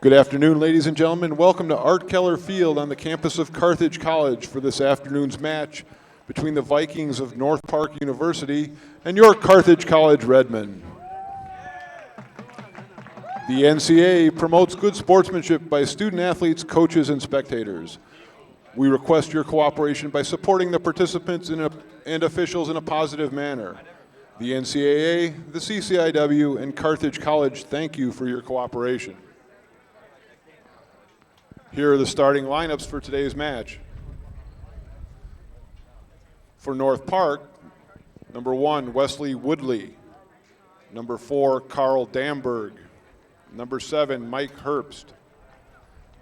Good afternoon, ladies and gentlemen. Welcome to Art Keller Field on the campus of Carthage College for this afternoon's match between the Vikings of North Park University and your Carthage College Redmen. The NCAA promotes good sportsmanship by student athletes, coaches, and spectators. We request your cooperation by supporting the participants and officials in a positive manner. The NCAA, the CCIW, and Carthage College thank you for your cooperation. Here are the starting lineups for today's match. For North Park, number 1, Wesley Woodley. Number 4, Carl Damberg. Number 7, Mike Herbst.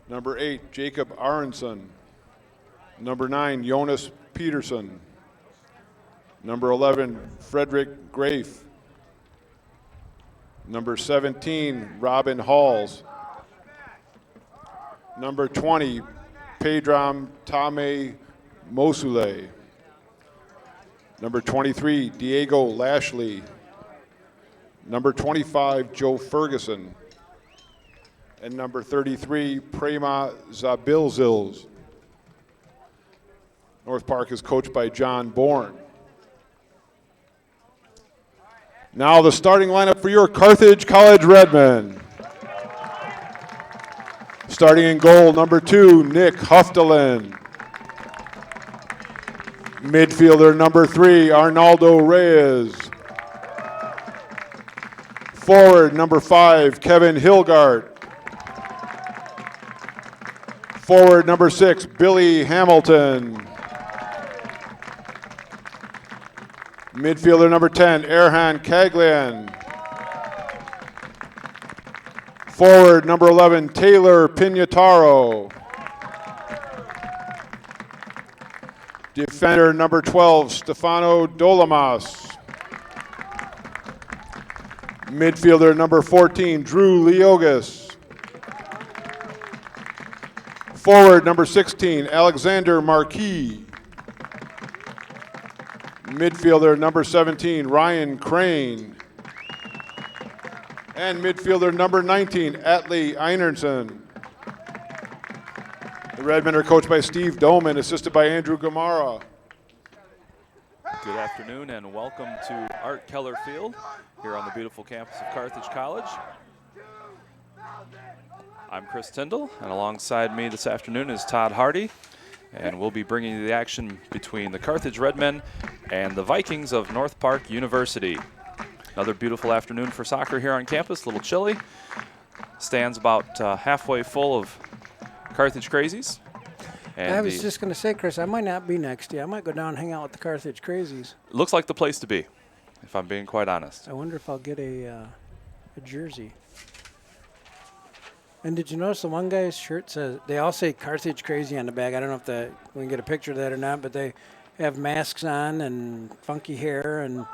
Number 8, Jacob Aronson. Number 9, Jonas Peterson. Number 11, Frederick Grafe. Number 17, Robin Halls. Number 20, Pedram Tame Mosule. Number 23, Diego Lashley. Number 25, Joe Ferguson. And number 33, Prema Zabilzils. North Park is coached by John Bourne. Now the starting lineup for your Carthage College Redmen. Starting in goal, number 2, Nick Huftelin. Midfielder, number 3, Arnaldo Reyes. Forward, number 5, Kevin Hilgart. Forward, number 6, Billy Hamilton. Midfielder, number 10, Erhan Kaglian. Forward, number 11, Taylor Pignataro. Defender, number 12, Stefano Dolamas. Midfielder, number 14, Drew Leogas. Forward, number 16, Alexander Marquis. Midfielder, number 17, Ryan Crane. And midfielder number 19, Atlee Einerson. The Redmen are coached by Steve Doman, assisted by Andrew Gamara. Good afternoon and welcome to Art Keller Field here on the beautiful campus of Carthage College. I'm Chris Tindall, and alongside me this afternoon is Todd Hardy, and we'll be bringing you the action between the Carthage Redmen and the Vikings of North Park University. Another beautiful afternoon for soccer here on campus, a little chilly. Stands about halfway full of Carthage crazies. And I was just going to say, Chris, I might not be next year. I might go down and hang out with the Carthage crazies. Looks like the place to be, if I'm being quite honest. I wonder if I'll get a jersey. And did you notice the one guy's shirt says, they all say Carthage crazy on the back. I don't know if we can get a picture of that or not, but they have masks on and funky hair and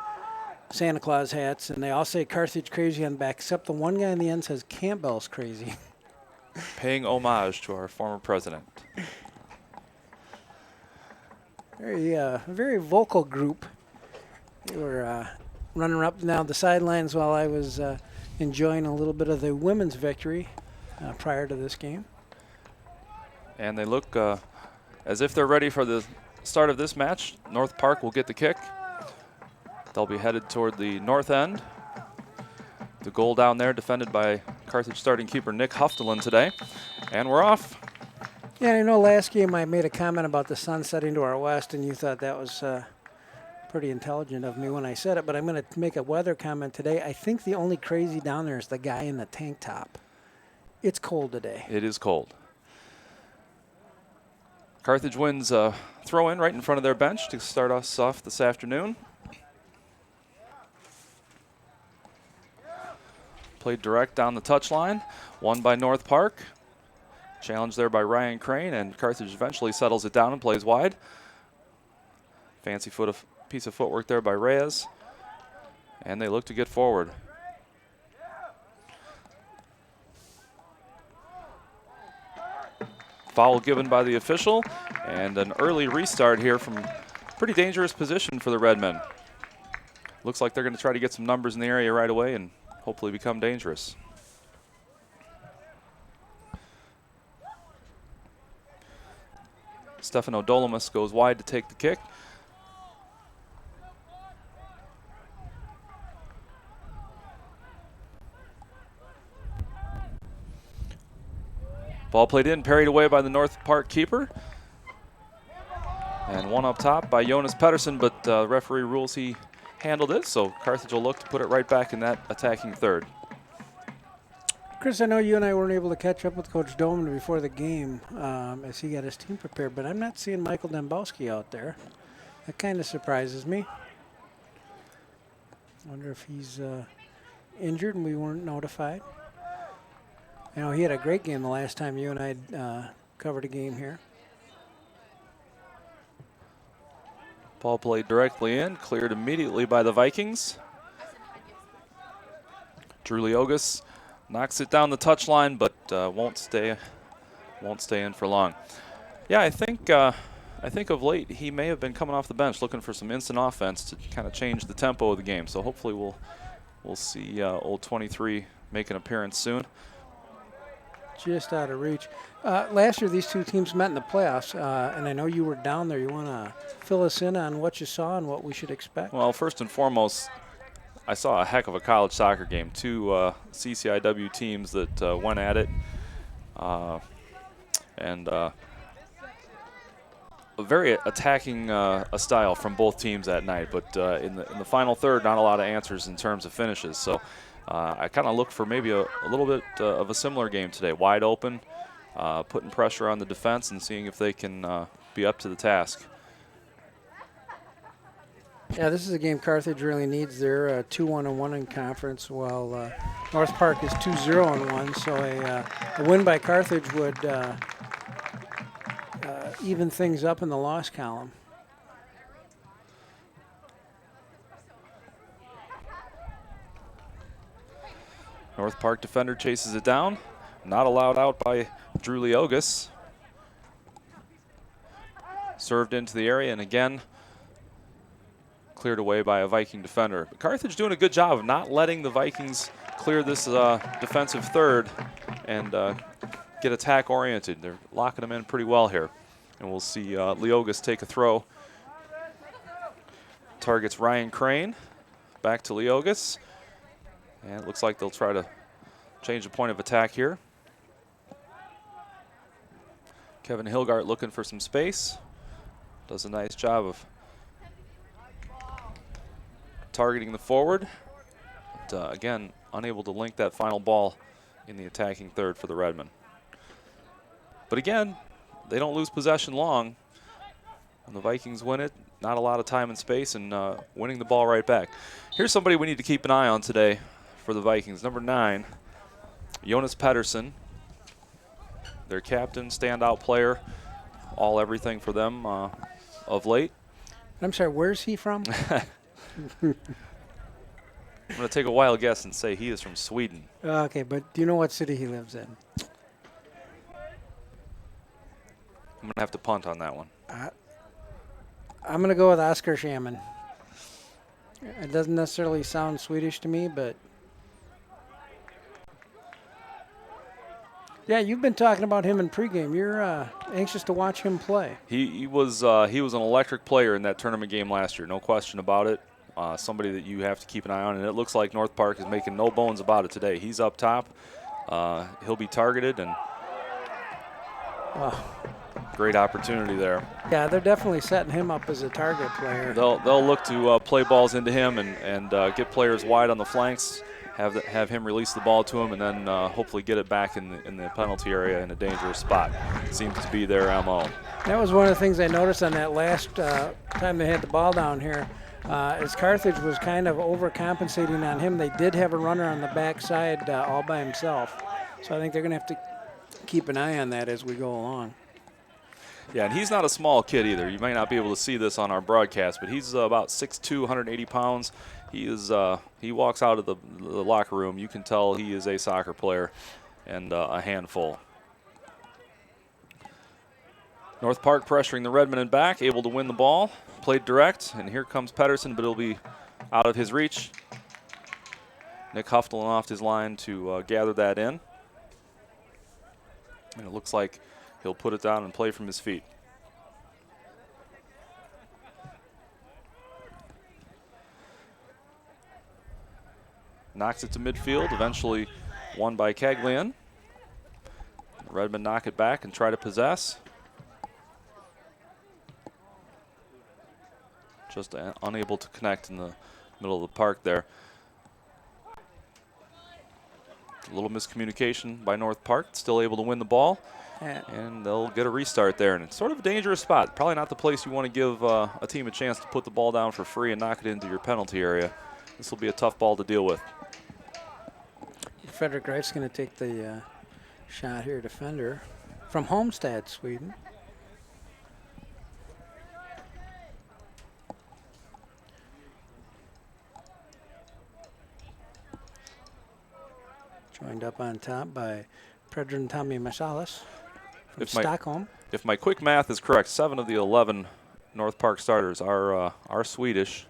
Santa Claus hats, and they all say Carthage crazy on the back, except the one guy in the end says Campbell's crazy. Paying homage to our former president. Very vocal group. They were running up and down the sidelines while I was enjoying a little bit of the women's victory prior to this game. And they look as if they're ready for the start of this match. North Park will get the kick. They'll be headed toward the north end. The goal down there defended by Carthage starting keeper Nick Huftelin today. And we're off. Yeah, I know last game I made a comment about the sun setting to our west, and you thought that was pretty intelligent of me when I said it, but I'm going to make a weather comment today. I think the only crazy down there is the guy in the tank top. It's cold today. It is cold. Carthage wins a throw-in right in front of their bench to start us off this afternoon. Played direct down the touchline, won by North Park. Challenge there by Ryan Crane, and Carthage eventually settles it down and plays wide. Fancy piece of footwork there by Reyes, and they look to get forward. Foul given by the official, and an early restart here from pretty dangerous position for the Redmen. Looks like they're going to try to get some numbers in the area right away and hopefully become dangerous. Stefano Dolomus goes wide to take the kick. Ball played in, parried away by the North Park keeper. And one up top by Jonas Pettersson, but the referee rules he handled it, so Carthage will look to put it right back in that attacking third. Chris, I know you and I weren't able to catch up with Coach Doman before the game as he got his team prepared, but I'm not seeing Michael Dembowski out there. That kind of surprises me. Wonder if he's injured and we weren't notified. I know he had a great game the last time you and I covered a game here. Ball played directly in, cleared immediately by the Vikings. Drew Leogas knocks it down the touchline, but won't stay in for long. Yeah, I think of late he may have been coming off the bench looking for some instant offense to kind of change the tempo of the game. So hopefully we'll see old 23 make an appearance soon. Just out of reach. Last year, these two teams met in the playoffs, and I know you were down there. You want to fill us in on what you saw and what we should expect? Well, first and foremost, I saw a heck of a college soccer game. Two CCIW teams that went at it, and a very attacking a style from both teams that night. But in the final third, not a lot of answers in terms of finishes. So I kind of look for maybe a little bit of a similar game today. Wide open, putting pressure on the defense and seeing if they can be up to the task. Yeah, this is a game Carthage really needs. They're 2-1-1 in conference, while North Park is 2-0-1. So a win by Carthage would even things up in the loss column. North Park defender chases it down. Not allowed out by Drew Leogas. Served into the area, and again, cleared away by a Viking defender. But Carthage doing a good job of not letting the Vikings clear this defensive third and get attack oriented. They're locking them in pretty well here. And we'll see Leogas take a throw. Targets Ryan Crane. Back to Leogas. And it looks like they'll try to change the point of attack here. Kevin Hilgart looking for some space. Does a nice job of targeting the forward. But, again, unable to link that final ball in the attacking third for the Redmen. But again, they don't lose possession long. When the Vikings win it, not a lot of time and space, and winning the ball right back. Here's somebody we need to keep an eye on today for the Vikings. Number 9, Jonas Pettersson. Their captain, standout player, all everything for them of late. I'm sorry, where's he from? I'm going to take a wild guess and say he is from Sweden. Okay, but do you know what city he lives in? I'm going to have to punt on that one. I'm going to go with Oscar Shaman. It doesn't necessarily sound Swedish to me, but yeah, you've been talking about him in pregame. You're anxious to watch him play. He was an electric player in that tournament game last year, no question about it. Somebody that you have to keep an eye on, and it looks like North Park is making no bones about it today. He's up top. He'll be targeted, and great opportunity there. Yeah, they're definitely setting him up as a target player. They'll look to play balls into him and get players wide on the flanks, have him release the ball to him, and then hopefully get it back in the penalty area in a dangerous spot. Seems to be their MO. That was one of the things I noticed on that last time they had the ball down here. As Carthage was kind of overcompensating on him, they did have a runner on the backside all by himself. So I think they're going to have to keep an eye on that as we go along. Yeah, and he's not a small kid either. You might not be able to see this on our broadcast, but he's about 6'2", 180 pounds. He walks out of the locker room. You can tell he is a soccer player and a handful. North Park pressuring the Redmen in back, able to win the ball. Played direct, and here comes Pettersson, but it'll be out of his reach. Nick Hufflin off his line to gather that in. And it looks like he'll put it down and play from his feet. knocks it to midfield, eventually won by Caglian. Redmen knock it back and try to possess. Just unable to connect in the middle of the park there. A little miscommunication by North Park, still able to win the ball. And they'll get a restart there. And it's sort of a dangerous spot. Probably not the place you want to give a team a chance to put the ball down for free and knock it into your penalty area. This will be a tough ball to deal with. Frederick Wright's going to take the shot here, defender from Homestead, Sweden. Joined up on top by Predrin Tommy Masalas from Stockholm. If my quick math is correct, 7 of the 11 North Park starters are Swedish.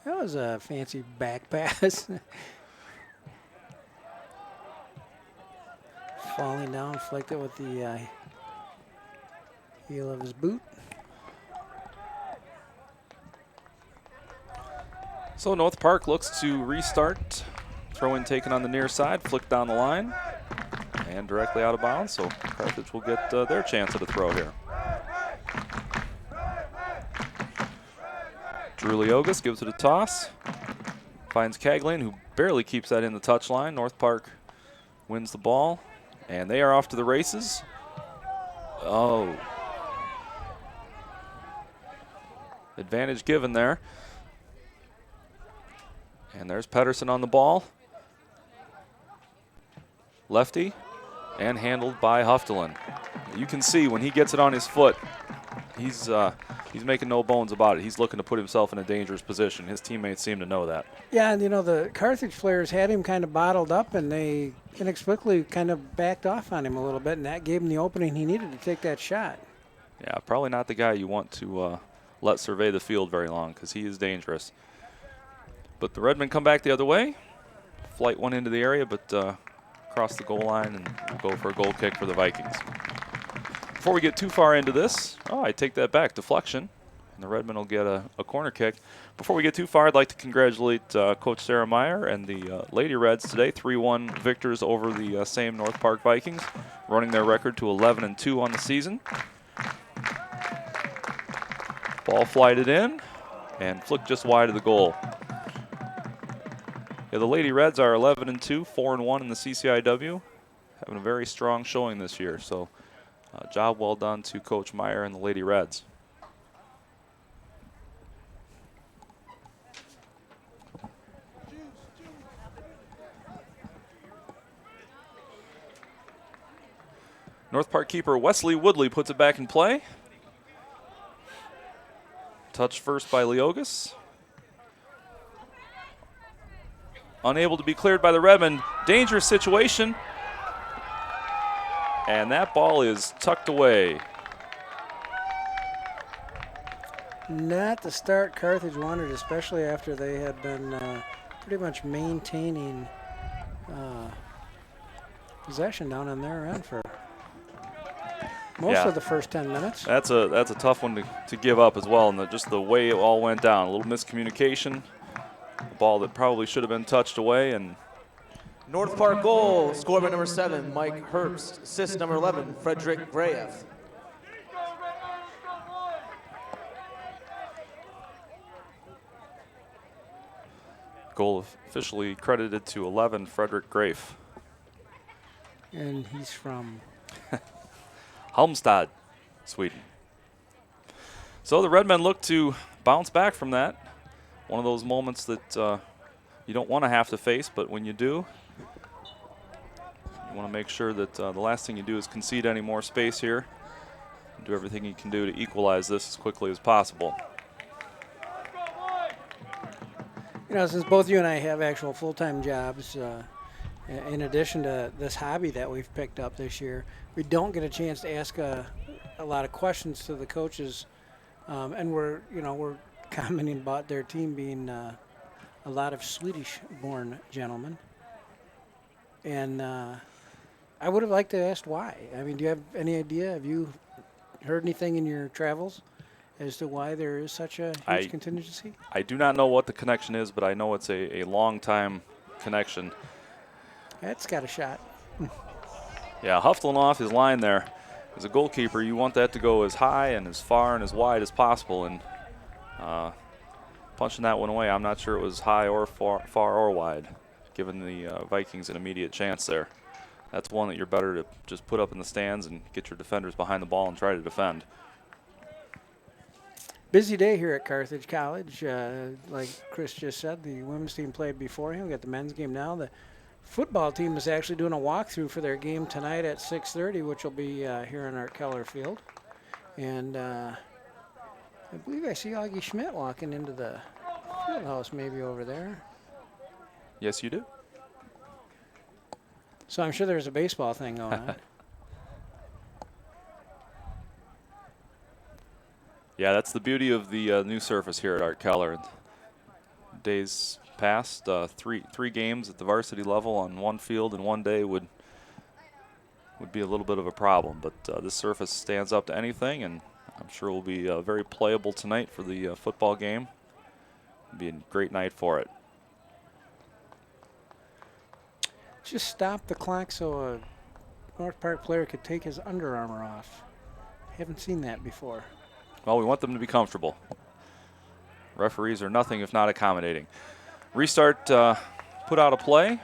That was a fancy back pass. Falling down, flicked it with the heel of his boot. So North Park looks to restart. Throw-in taken on the near side, flick down the line, and directly out of bounds. So Carthage will get their chance at a throw here. Drew Leogas gives it a toss. Finds Caglian, who barely keeps that in the touchline. North Park wins the ball, and they are off to the races. Oh. Advantage given there. And there's Pedersen on the ball. Lefty, and handled by Huftelin. You can see when he gets it on his foot, he's making no bones about it. He's looking to put himself in a dangerous position. His teammates seem to know that. Yeah, and the Carthage players had him kind of bottled up, and they inexplicably kind of backed off on him a little bit, and that gave him the opening he needed to take that shot. Yeah, probably not the guy you want to let survey the field very long, because he is dangerous. But the Redmen come back the other way. Flight one into the area, but cross the goal line, and we'll go for a goal kick for the Vikings. Before we get too far into this, I take that back, deflection, and the Redmen will get a corner kick. Before we get too far, I'd like to congratulate Coach Sarah Meyer and the Lady Reds today, 3-1 victors over the same North Park Vikings, running their record to 11-2 on the season. Ball flighted in and flicked just wide of the goal. Yeah, the Lady Reds are 11-2, 4-1 in the CCIW, having a very strong showing this year. So, job well done to Coach Meyer and the Lady Reds. North Park keeper Wesley Woodley puts it back in play. Touched first by Leogas. Unable to be cleared by the Redmen. Dangerous situation. And that ball is tucked away. Not the start Carthage wanted, especially after they had been pretty much maintaining possession down on their end for most of the first 10 minutes. That's a tough one to give up as well, and just the way it all went down. A little miscommunication. A ball that probably should have been touched away, and North Park goal, scored by number 7, Mike Herbst. Assist number 11, Frederick Graeff. goal officially credited to 11, Frederick Graeff. And he's from Halmstad, Sweden. So the Redmen look to bounce back from that. One of those moments that you don't want to have to face, but when you do, you want to make sure that the last thing you do is concede any more space here. Do everything you can do to equalize this as quickly as possible. You know, since both you and I have actual full-time jobs, in addition to this hobby that we've picked up this year, we don't get a chance to ask a lot of questions to the coaches, and we're commenting about their team being a lot of Swedish-born gentlemen, and I would have liked to ask why. I mean, do you have any idea? Have you heard anything in your travels as to why there is such a huge contingency? I do not know what the connection is, but I know it's a long time connection. That's got a shot. Yeah, Huffling off his line there. As a goalkeeper, you want that to go as high and as far and as wide as possible, and punching that one away, I'm not sure it was high or far or wide, giving the Vikings an immediate chance there. That's one that you're better to just put up in the stands and get your defenders behind the ball and try to defend. Busy day here at Carthage College. Like Chris just said, the women's team played beforehand. We got the men's game now. The football team is actually doing a walkthrough for their game tonight at 6:30, which will be here in our Keller field. And I believe I see Augie Schmidt walking into the field house maybe over there. Yes, you do. So I'm sure there's a baseball thing going on. Yeah, that's the beauty of the new surface here at Art Keller. Days past, three games at the varsity level on one field in one day would be a little bit of a problem. But this surface stands up to anything, and I'm sure will be very playable tonight for the football game. It'll be a great night for it. Just stop the clock so a North Park player could take his Under Armour off. Haven't seen that before. Well, we want them to be comfortable. Referees are nothing if not accommodating. Restart put out a play.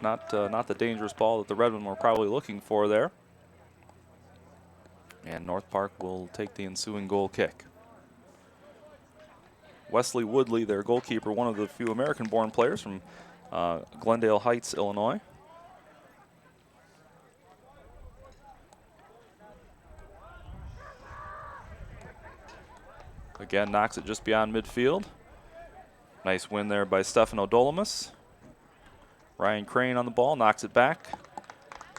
Not the dangerous ball that the Redmen were probably looking for there. And North Park will take the ensuing goal kick. Wesley Woodley, their goalkeeper, one of the few American-born players from Glendale Heights, Illinois. Again, knocks it just beyond midfield. Nice win there by Stefano Dolomus. Ryan Crane on the ball, knocks it back.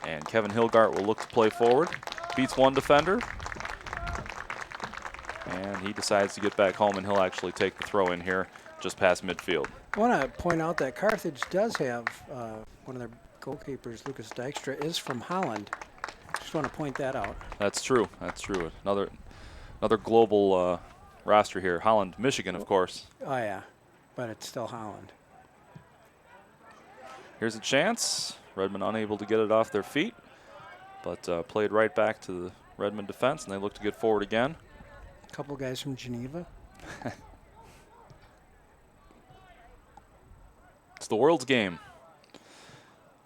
And Kevin Hilgart will look to play forward. Beats one defender. And he decides to get back home, and he'll actually take the throw in here just past midfield. I want to point out that Carthage does have one of their goalkeepers, Lucas Dykstra, is from Holland. Just want to point that out. That's true. That's true. Another global roster here. Holland, Michigan, of course. Oh, yeah, but it's still Holland. Here's a chance. Redmond unable to get it off their feet, but played right back to the Redmond defense, and they look to get forward again. A couple guys from Geneva. It's the world's game.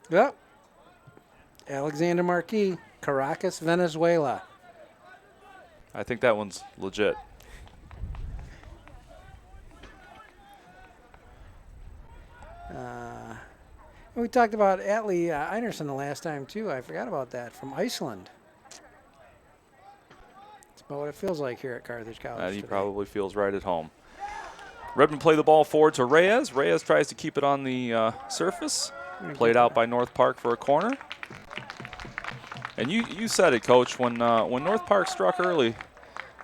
Yep. Alexander Marquis, Caracas, Venezuela. I think that one's legit. We talked about Atli Einerson the last time, too. I forgot about that, from Iceland. It's about what it feels like here at Carthage College He today. probably feels right at home. Redmond play the ball forward to Reyes. Reyes tries to keep it on the surface. Played out by North Park for a corner. And you said it, Coach. When North Park struck early,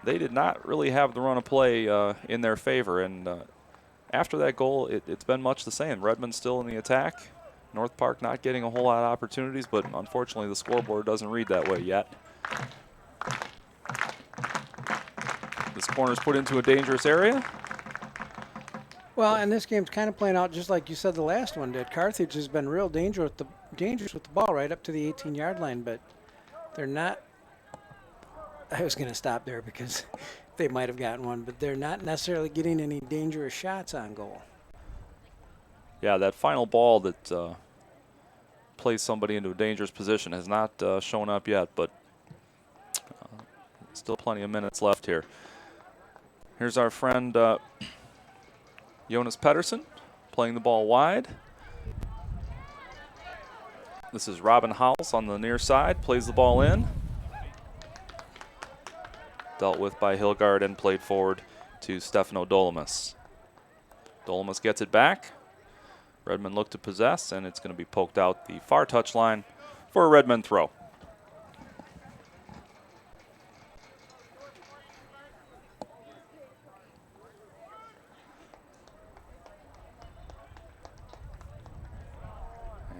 they did not really have the run of play in their favor. And after that goal, it's been much the same. Redmond still in the attack. North Park not getting a whole lot of opportunities, but unfortunately the scoreboard doesn't read that way yet. This corner's put into a dangerous area. Well, and this game's kind of playing out just like you said the last one did. Carthage has been real dangerous with the ball right up to the 18-yard line, but they're not. I was going to stop there because they might have gotten one, but they're not necessarily getting any dangerous shots on goal. Yeah, that final ball that plays somebody into a dangerous position has not shown up yet, but still plenty of minutes left here. Here's our friend Jonas Pedersen playing the ball wide. This is Robin Howells on the near side, plays the ball in. Dealt with by Hilgard and played forward to Stefano Dolomus. Dolomus gets it back. Redmond look to possess, and it's going to be poked out the far touchline for a Redmond throw.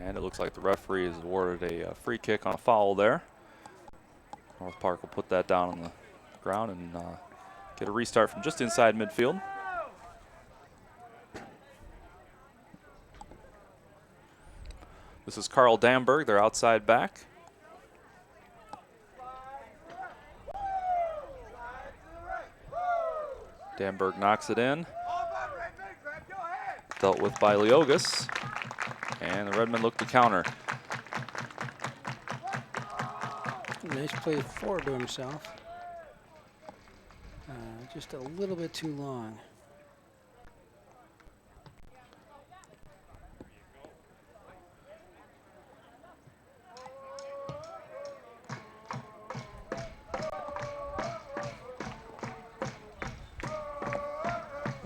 And it looks like the referee has awarded a free kick on a foul there. North Park will put that down on the ground and get a restart from just inside midfield. This is Carl Damberg, their outside back. Damberg knocks it in. Dealt with by Leogas. And the Redmen look to counter. Nice play forward to himself. Just a little bit too long.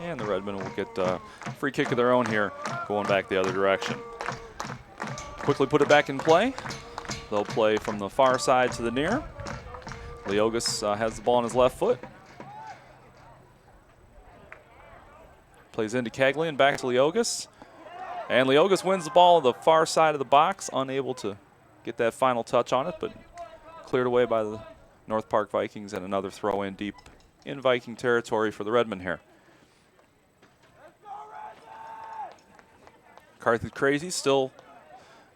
And the Redmen will get a free kick of their own here, going back the other direction. Quickly put it back in play. They'll play from the far side to the near. Leogas has the ball on his left foot. Plays into Caglian, back to Leogas. And Leogas wins the ball on the far side of the box, unable to get that final touch on it, but cleared away by the North Park Vikings, and another throw in deep in Viking territory for the Redmen here. Carthage Crazy still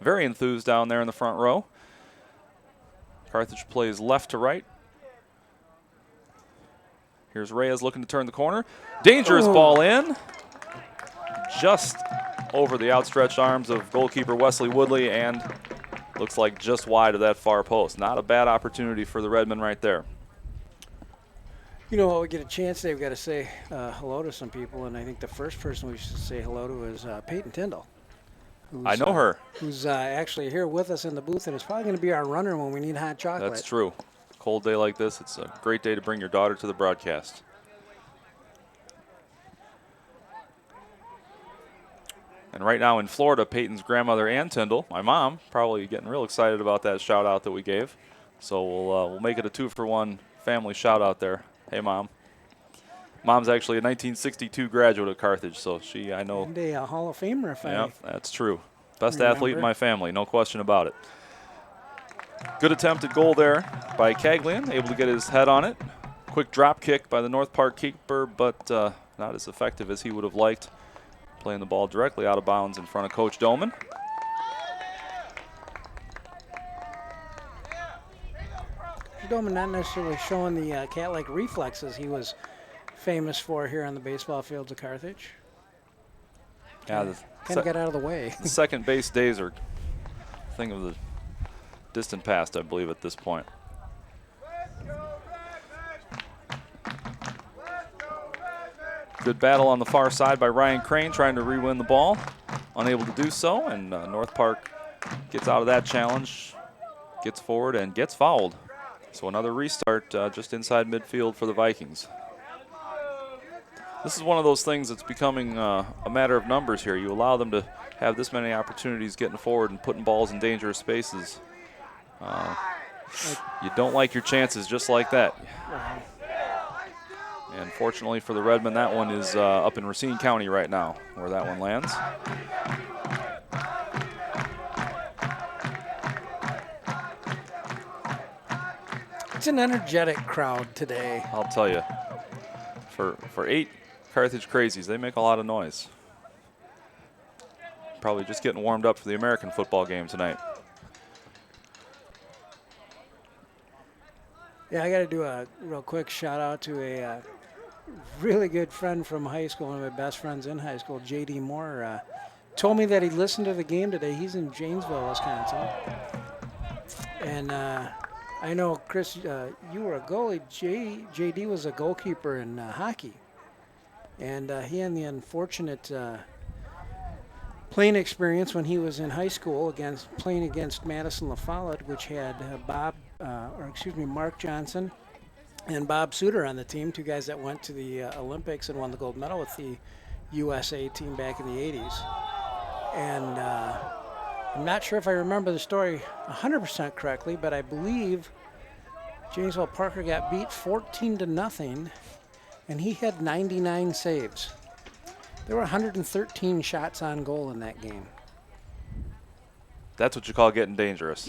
very enthused down there in the front row. Carthage plays left to right. Here's Reyes looking to turn the corner. Dangerous ball in. Just over the outstretched arms of goalkeeper Wesley Woodley, and looks like just wide of that far post. Not a bad opportunity for the Redmen right there. You know, we get a chance today, we've got to say hello to some people, and I think the first person we should say hello to is Peyton Tindall. I know her. Who's actually here with us in the booth, and is probably going to be our runner when we need hot chocolate. That's true. Cold day like this, it's a great day to bring your daughter to the broadcast. And right now in Florida, Peyton's grandmother and Tindall, my mom, probably getting real excited about that shout out that we gave. So we'll make it a 2-for-1 family shout out there. Hey, Mom. Mom's actually a 1962 graduate of Carthage, so she, I know. And a Hall of Famer, if Yeah, that's true. Best remember. athlete in my family, no question about it. Good attempted goal there by Caglian, able to get his head on it. Quick drop kick by the North Park keeper, but not as effective as he would have liked. Playing the ball directly out of bounds in front of Coach Doman. Doman not necessarily showing the cat-like reflexes he was famous for here on the baseball fields of Carthage. Yeah, kind of got out of the way. The second base days are a thing of the distant past, I believe, at this point. Good battle on the far side by Ryan Crane, trying to re-win the ball. Unable to do so, and North Park gets out of that challenge, gets forward, and gets fouled. So another restart just inside midfield for the Vikings. This is one of those things that's becoming a matter of numbers here. You allow them to have this many opportunities getting forward and putting balls in dangerous spaces. You don't like your chances just like that. And fortunately for the Redmen, that one is up in Racine County right now, where that one lands. It's an energetic crowd today. I'll tell you, for 8 Carthage Crazies, they make a lot of noise. Probably just getting warmed up for the American football game tonight. Yeah, I got to do a real quick shout out to a really good friend from high school, one of my best friends in high school, J.D. Moore. Told me that he listened to the game today. He's in Janesville, Wisconsin. And I know, Chris, you were a goalie. J.D. was a goalkeeper in hockey. And he had the unfortunate playing experience when he was in high school playing against Madison La Follette, which had Mark Johnson and Bob Suter on the team, 2 guys that went to the Olympics and won the gold medal with the USA team back in the 80s. And I'm not sure if I remember the story 100% correctly, but I believe Janesville Parker got beat 14-0, and he had 99 saves. There were 113 shots on goal in that game. That's what you call getting dangerous.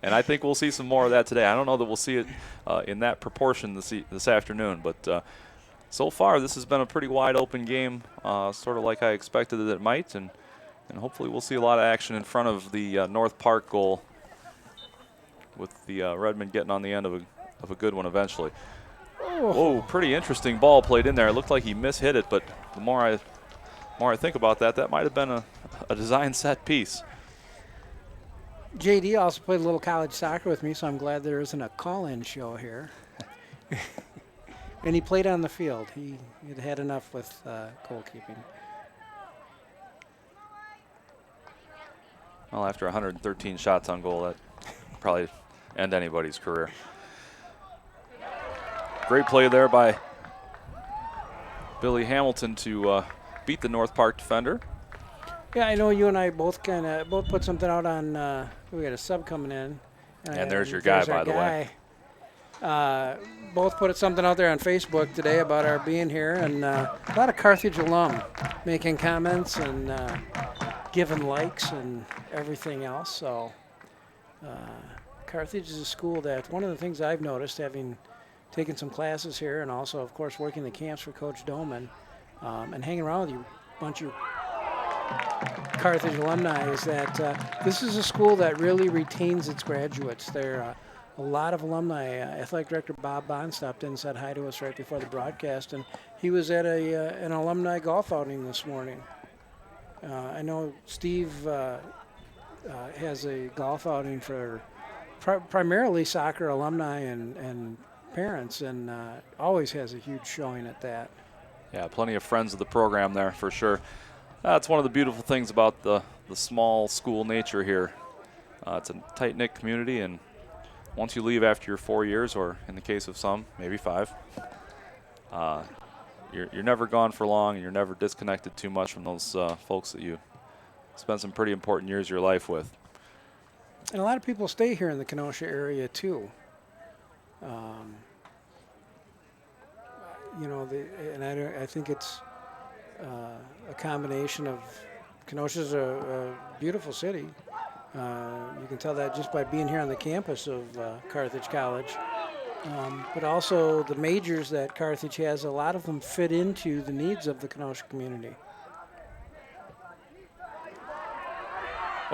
And I think we'll see some more of that today. I don't know that we'll see it in that proportion this afternoon, but so far this has been a pretty wide open game, sort of like I expected that it might, and hopefully we'll see a lot of action in front of the North Park goal, with the Redmen getting on the end of a good one eventually. Oh. Whoa, pretty interesting ball played in there. It looked like he mishit it, but the more I think about that, that might have been a design set piece. JD also played a little college soccer with me, so I'm glad there isn't a call-in show here. And he played on the field. He had enough with goalkeeping. Well, after 113 shots on goal, that probably end anybody's career. Great play there by Billy Hamilton to beat the North Park defender. Yeah, I know you and I both put something out on. We got a sub coming in. And there's your guy, by the way. Both put something out there on Facebook today about our being here, and a lot of Carthage alum making comments and giving likes and everything else. So Carthage is a school that, one of the things I've noticed, having taken some classes here and also, of course, working the camps for Coach Doman and hanging around with you, a bunch of Carthage alumni, is that this is a school that really retains its graduates. There a lot of alumni. Athletic Director Bob Bond stopped in and said hi to us right before the broadcast, and he was at an alumni golf outing this morning. I know Steve has a golf outing for primarily soccer alumni and parents, and always has a huge showing at that. Yeah, plenty of friends of the program there for sure. That's one of the beautiful things about the small school nature here. It's a tight-knit community, and once you leave after your 4 years, or in the case of some, maybe 5, you're never gone for long, and you're never disconnected too much from those folks that you spent some pretty important years of your life with. And a lot of people stay here in the Kenosha area too. I think it's a combination of Kenosha's a beautiful city. You can tell that just by being here on the campus of Carthage College. But also the majors that Carthage has, a lot of them fit into the needs of the Kenosha community.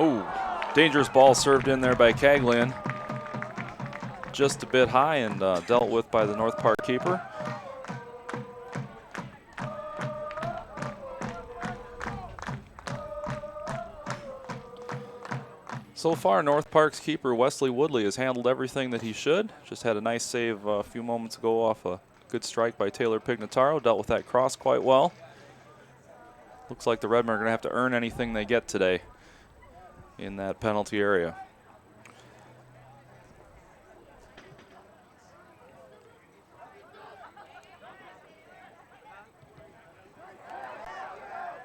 Oh, dangerous ball served in there by Caglian. Just a bit high and dealt with by the North Park keeper. So far, North Park's keeper, Wesley Woodley, has handled everything that he should. Just had a nice save a few moments ago off a good strike by Taylor Pignataro. Dealt with that cross quite well. Looks like the Redmen are going to have to earn anything they get today in that penalty area.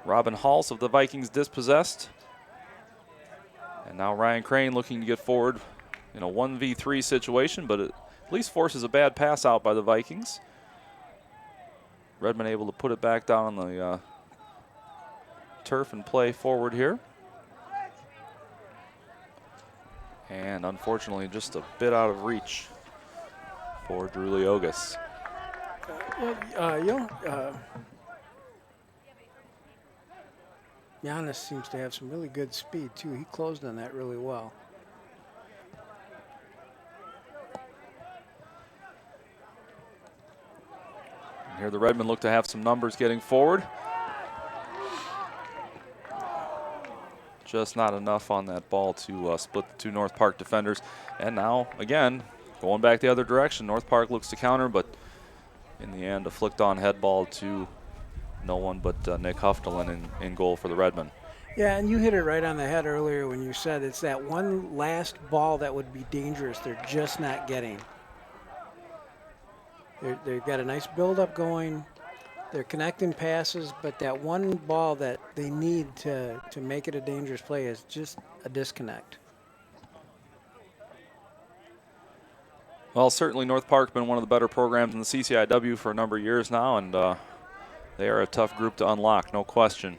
Robin Halls of the Vikings dispossessed. And now Ryan Crane looking to get forward in a 1v3 situation, but it at least forces a bad pass out by the Vikings. Redmen able to put it back down on the turf and play forward here. And unfortunately just a bit out of reach for Drew Leogas. Giannis seems to have some really good speed too. He closed on that really well. And here the Redmen look to have some numbers getting forward. Just not enough on that ball to split the two North Park defenders. And now, again, going back the other direction, North Park looks to counter, but in the end, a flicked-on head ball to no one but Nick Huftelin in goal for the Redmen. Yeah, and you hit it right on the head earlier when you said it's that one last ball that would be dangerous. They're just not getting. They've got a nice build-up going. They're connecting passes, but that one ball that they need to make it a dangerous play is just a disconnect. Well, certainly North Park's been one of the better programs in the CCIW for a number of years now, and they are a tough group to unlock, no question.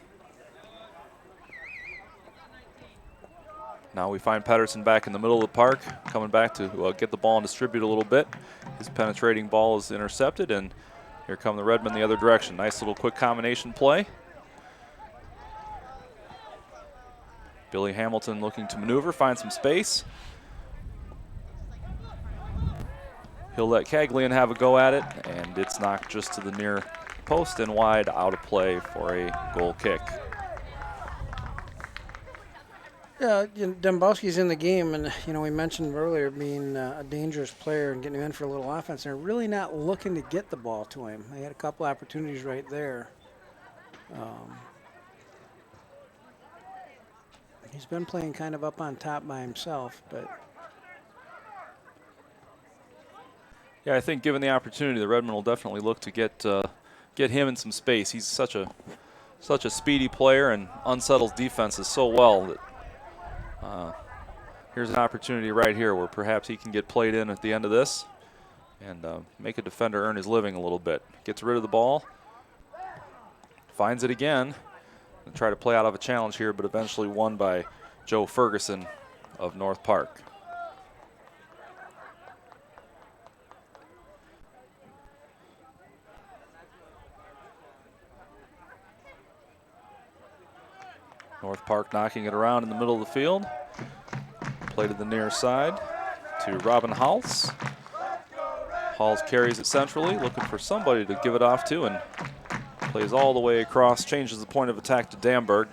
Now we find Pedersen back in the middle of the park, coming back to get the ball and distribute a little bit. His penetrating ball is intercepted, and here come the Redmen the other direction. Nice little quick combination play. Billy Hamilton looking to maneuver, find some space. He'll let Caglian have a go at it, and it's knocked just to the near post and wide, out of play for a goal kick. Yeah, Dombrowski's in the game, and we mentioned earlier being a dangerous player and getting him in for a little offense. They're really not looking to get the ball to him. They had a couple opportunities right there. He's been playing kind of up on top by himself, but yeah, I think given the opportunity, the Redmen will definitely look to get him in some space. He's such a speedy player and unsettles defenses so well that here's an opportunity right here where perhaps he can get played in at the end of this and make a defender earn his living a little bit. Gets rid of the ball, finds it again, and try to play out of a challenge here, but eventually won by Joe Ferguson of North Park. North Park knocking it around in the middle of the field. Play to the near side to Robin Halls. Halls carries it centrally, looking for somebody to give it off to, and plays all the way across, changes the point of attack to Damberg.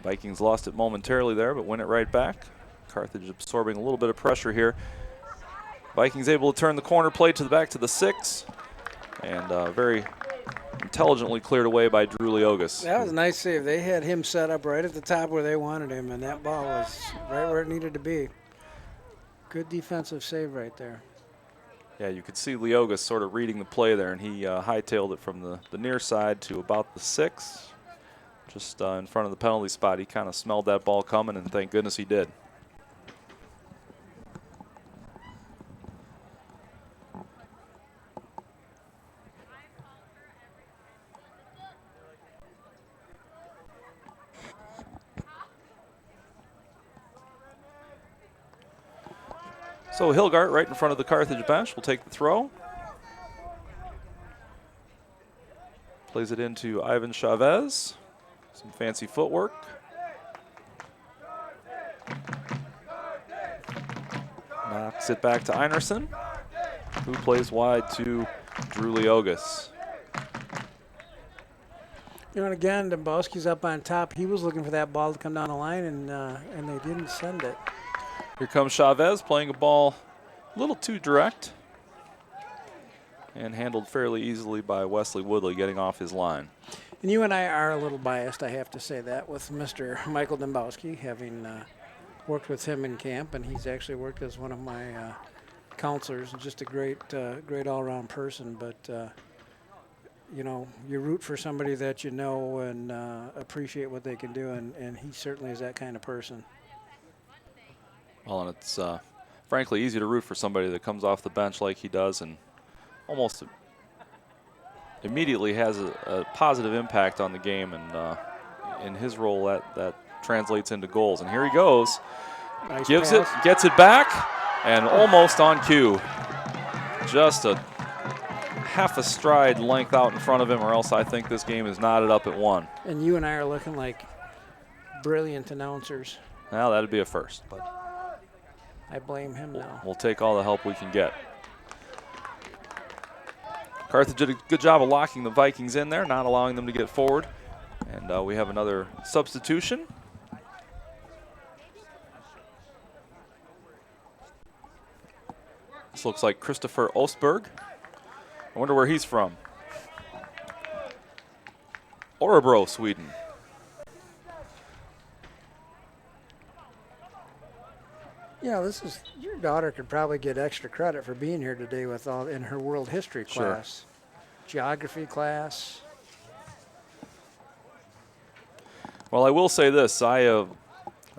Vikings lost it momentarily there, but win it right back. Carthage absorbing a little bit of pressure here. Vikings able to turn the corner, play to the back to the 6. And very intelligently cleared away by Drew Leogas. that was a nice save. They had him set up right at the top where they wanted him, and that ball was right where it needed to be. Good defensive save right there. Yeah, you could see Leogas sort of reading the play there, and he hightailed it from the near side to about the 6. Just in front of the penalty spot. He kind of smelled that ball coming, and thank goodness he did. So Hilgart right in front of the Carthage bench will take the throw. Plays it into Ivan Chavez. Some fancy footwork. Knocks it back to Einerson, who plays wide to Drew Leogas. And again, Dombrowski's up on top. He was looking for that ball to come down the line, and they didn't send it. Here comes Chavez playing a ball a little too direct and handled fairly easily by Wesley Woodley getting off his line. And you and I are a little biased, I have to say that, with Mr. Michael Dombrowski, having worked with him in camp, and he's actually worked as one of my counselors. Just a great all-around person. But you root for somebody that you know and appreciate what they can do, and he certainly is that kind of person. Well, and it's frankly easy to root for somebody that comes off the bench like he does and almost immediately has a positive impact on the game, and in his role that translates into goals. And here he goes, Nice gives pass. it, gets it back, and almost on cue. Just a half a stride length out in front of him, or else I think this game is knotted up at 1. And you and I are looking like brilliant announcers. Well, that'd be a first, but I blame him now. we'll take all the help we can get. Carthage did a good job of locking the Vikings in there, not allowing them to get forward. And we have another substitution. This looks like Christopher Ostberg. I wonder where he's from. Örebro, Sweden. Your daughter could probably get extra credit for being here today with all in her world history class, geography class. Well, I will say this: I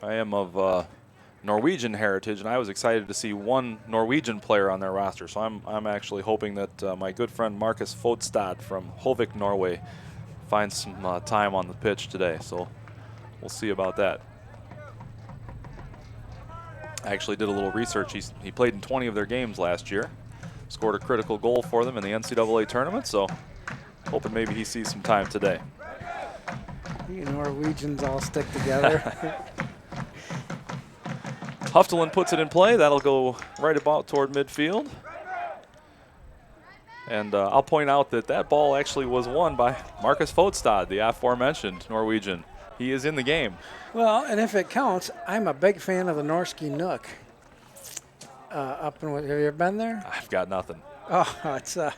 am of Norwegian heritage, and I was excited to see one Norwegian player on their roster. So I'm actually hoping that my good friend Marcus Fodstad from Hovik, Norway, find some time on the pitch today. So we'll see about that. I actually did a little research. He played in 20 of their games last year, scored a critical goal for them in the NCAA tournament, so hoping maybe he sees some time today. You Norwegians all stick together. Huftelin puts it in play. That'll go right about toward midfield. And I'll point out that ball actually was won by Marcus Fodstad, the aforementioned Norwegian. He is in the game. Well, and if it counts, I'm a big fan of the Norski Nook. Up in, have you ever been there? I've got nothing. Oh, it's a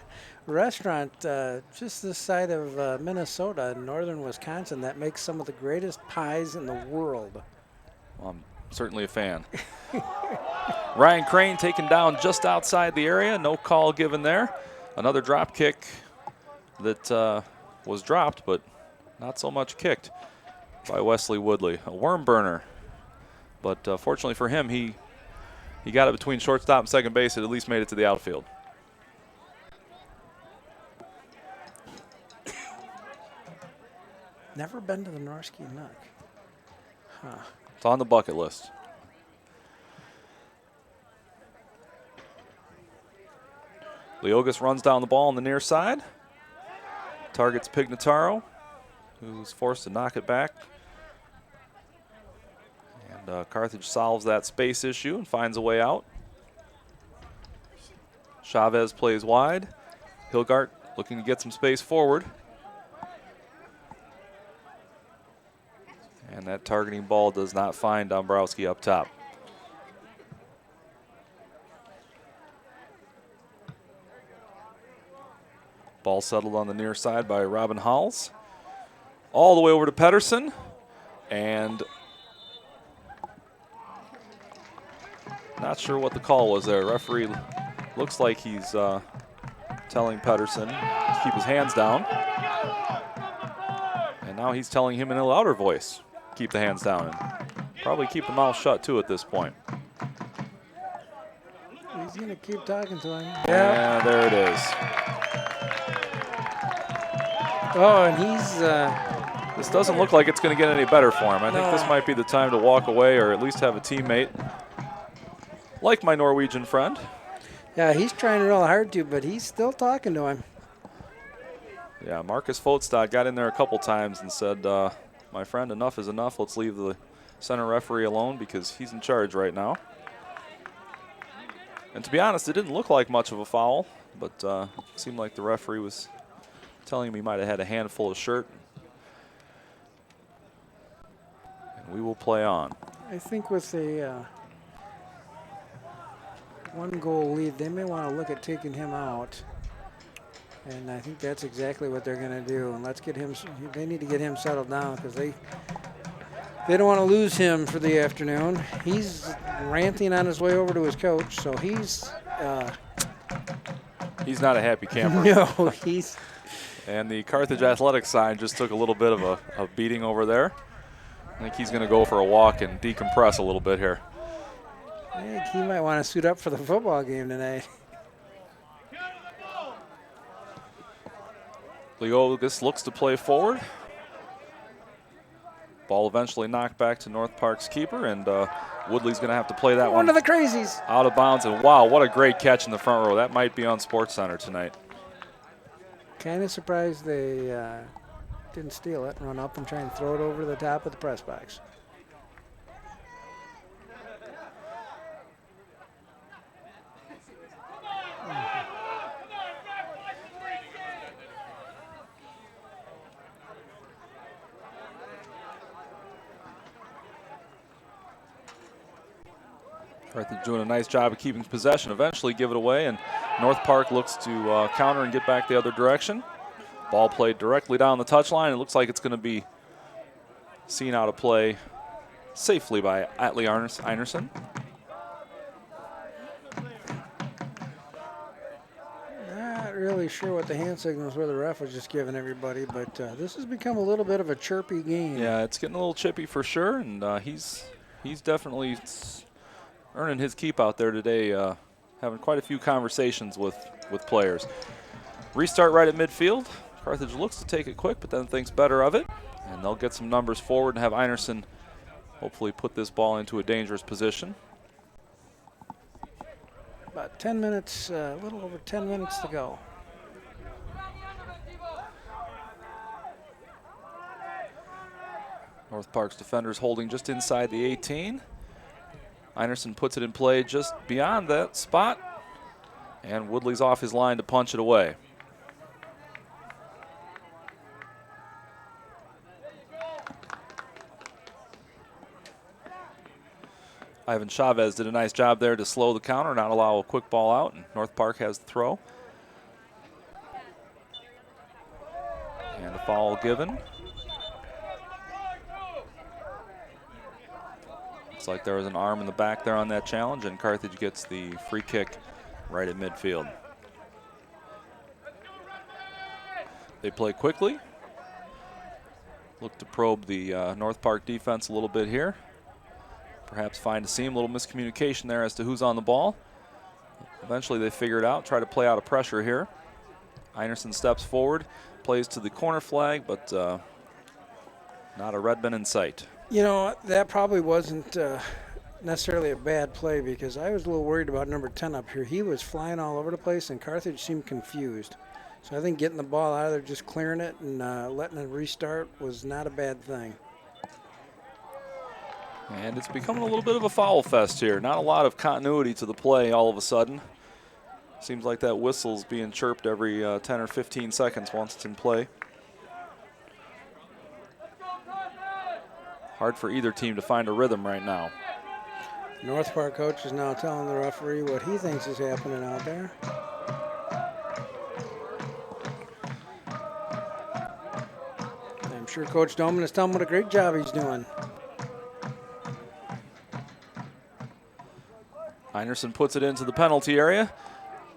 restaurant just this side of Minnesota in northern Wisconsin that makes some of the greatest pies in the world. Well, I'm certainly a fan. Ryan Crane taken down just outside the area. No call given there. Another drop kick that was dropped, but not so much kicked by Wesley Woodley. A worm burner. But fortunately for him, he got it between shortstop and second base. It at least made it to the outfield. Never been to the Norski Nook. Huh. It's on the bucket list. Leogas runs down the ball on the near side. Targets Pignataro, who's forced to knock it back. And Carthage solves that space issue and finds a way out. Chavez plays wide. Hilgart looking to get some space forward. And that targeting ball does not find Dombrowski up top. Ball settled on the near side by Robin Halls. All the way over to Pedersen. And not sure what the call was there. Referee looks like he's telling Pedersen to keep his hands down. And now he's telling him in a louder voice, keep the hands down. And probably keep the mouth shut too at this point. He's going to keep talking to him. Yeah, there it is. Oh, and he's... This doesn't look like it's going to get any better for him. I think this might be the time to walk away or at least have a teammate like my Norwegian friend. Yeah, he's trying real hard to, but he's still talking to him. Yeah, Marcus Fodstad got in there a couple times and said, my friend, enough is enough. Let's leave the center referee alone because he's in charge right now. And to be honest, it didn't look like much of a foul, but it seemed like the referee was telling him he might have had a handful of shirt. And we will play on. I think with a one-goal lead, they may want to look at taking him out. And I think that's exactly what they're going to do. And let's get him. They need to get him settled down because they don't want to lose him for the afternoon. He's ranting on his way over to his coach, so he's not a happy camper. No, he's. And the Carthage Athletics sign just took a little bit of a beating over there. I think he's going to go for a walk and decompress a little bit here. I think he might want to suit up for the football game tonight. Leogas looks to play forward. Ball eventually knocked back to North Park's keeper, and Woodley's going to have to play that one of the crazies. Out of bounds. And wow, what a great catch in the front row. That might be on SportsCenter tonight. Kind of surprised they didn't steal it, run up and try and throw it over the top of the press box. Carthage doing a nice job of keeping possession. Eventually give it away, and North Park looks to counter and get back the other direction. Ball played directly down the touchline. It looks like it's going to be seen out of play safely by Atlee Einerson. Not really sure what the hand signals were the ref was just giving everybody, but this has become a little bit of a chirpy game. Yeah, it's getting a little chippy for sure, and he's definitely earning his keep out there today, having quite a few conversations with players. Restart right at midfield. Carthage looks to take it quick, but then thinks better of it. And they'll get some numbers forward and have Einerson hopefully put this ball into a dangerous position. About 10 minutes, a little over 10 minutes to go. North Park's defenders holding just inside the 18. Einerson puts it in play just beyond that spot. And Woodley's off his line to punch it away. Ivan Chavez did a nice job there to slow the counter, not allow a quick ball out, and North Park has the throw. And a foul given. Looks like there was an arm in the back there on that challenge, and Carthage gets the free kick right at midfield. They play quickly. Look to probe the North Park defense a little bit here. Perhaps find a seam, a little miscommunication there as to who's on the ball. Eventually they figure it out, try to play out of pressure here. Einerson steps forward, plays to the corner flag, but not a Redman in sight. You know, that probably wasn't necessarily a bad play, because I was a little worried about number 10 up here. He was flying all over the place, and Carthage seemed confused. So I think getting the ball out of there, just clearing it and letting it restart was not a bad thing. And it's becoming a little bit of a foul fest here. Not a lot of continuity to the play all of a sudden. Seems like that whistle's being chirped every 10 or 15 seconds once it's in play. Hard for either team to find a rhythm right now. North Park coach is now telling the referee what he thinks is happening out there. I'm sure Coach Doman is telling him what a great job he's doing. Einerson puts it into the penalty area,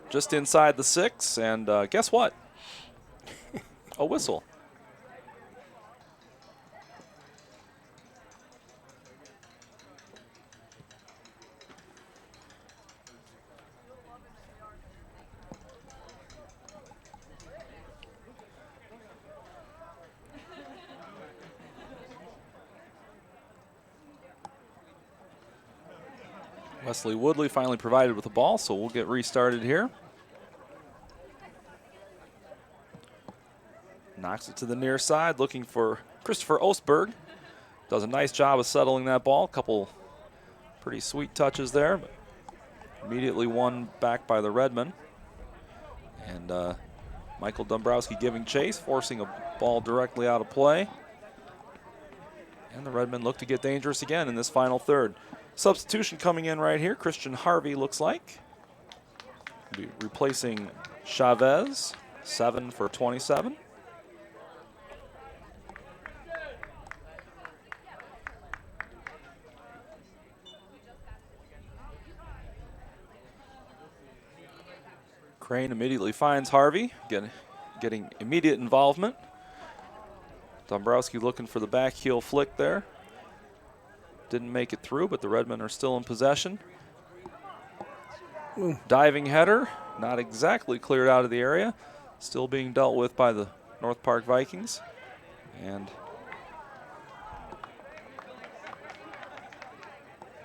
just inside the 6, and guess what? A whistle. Wesley Woodley finally provided with the ball, so we'll get restarted here. Knocks it to the near side, looking for Christopher Ostberg. Does a nice job of settling that ball. Couple pretty sweet touches there, but immediately won back by the Redmen. And Michael Dombrowski giving chase, forcing a ball directly out of play. And the Redmen look to get dangerous again in this final third. Substitution coming in right here. Christian Harvey looks like. Be replacing Chavez, 7 for 27. Crane immediately finds Harvey, getting immediate involvement. Dombrowski looking for the back heel flick there. Didn't make it through, but the Redmen are still in possession. Diving header, not exactly cleared out of the area. Still being dealt with by the North Park Vikings. And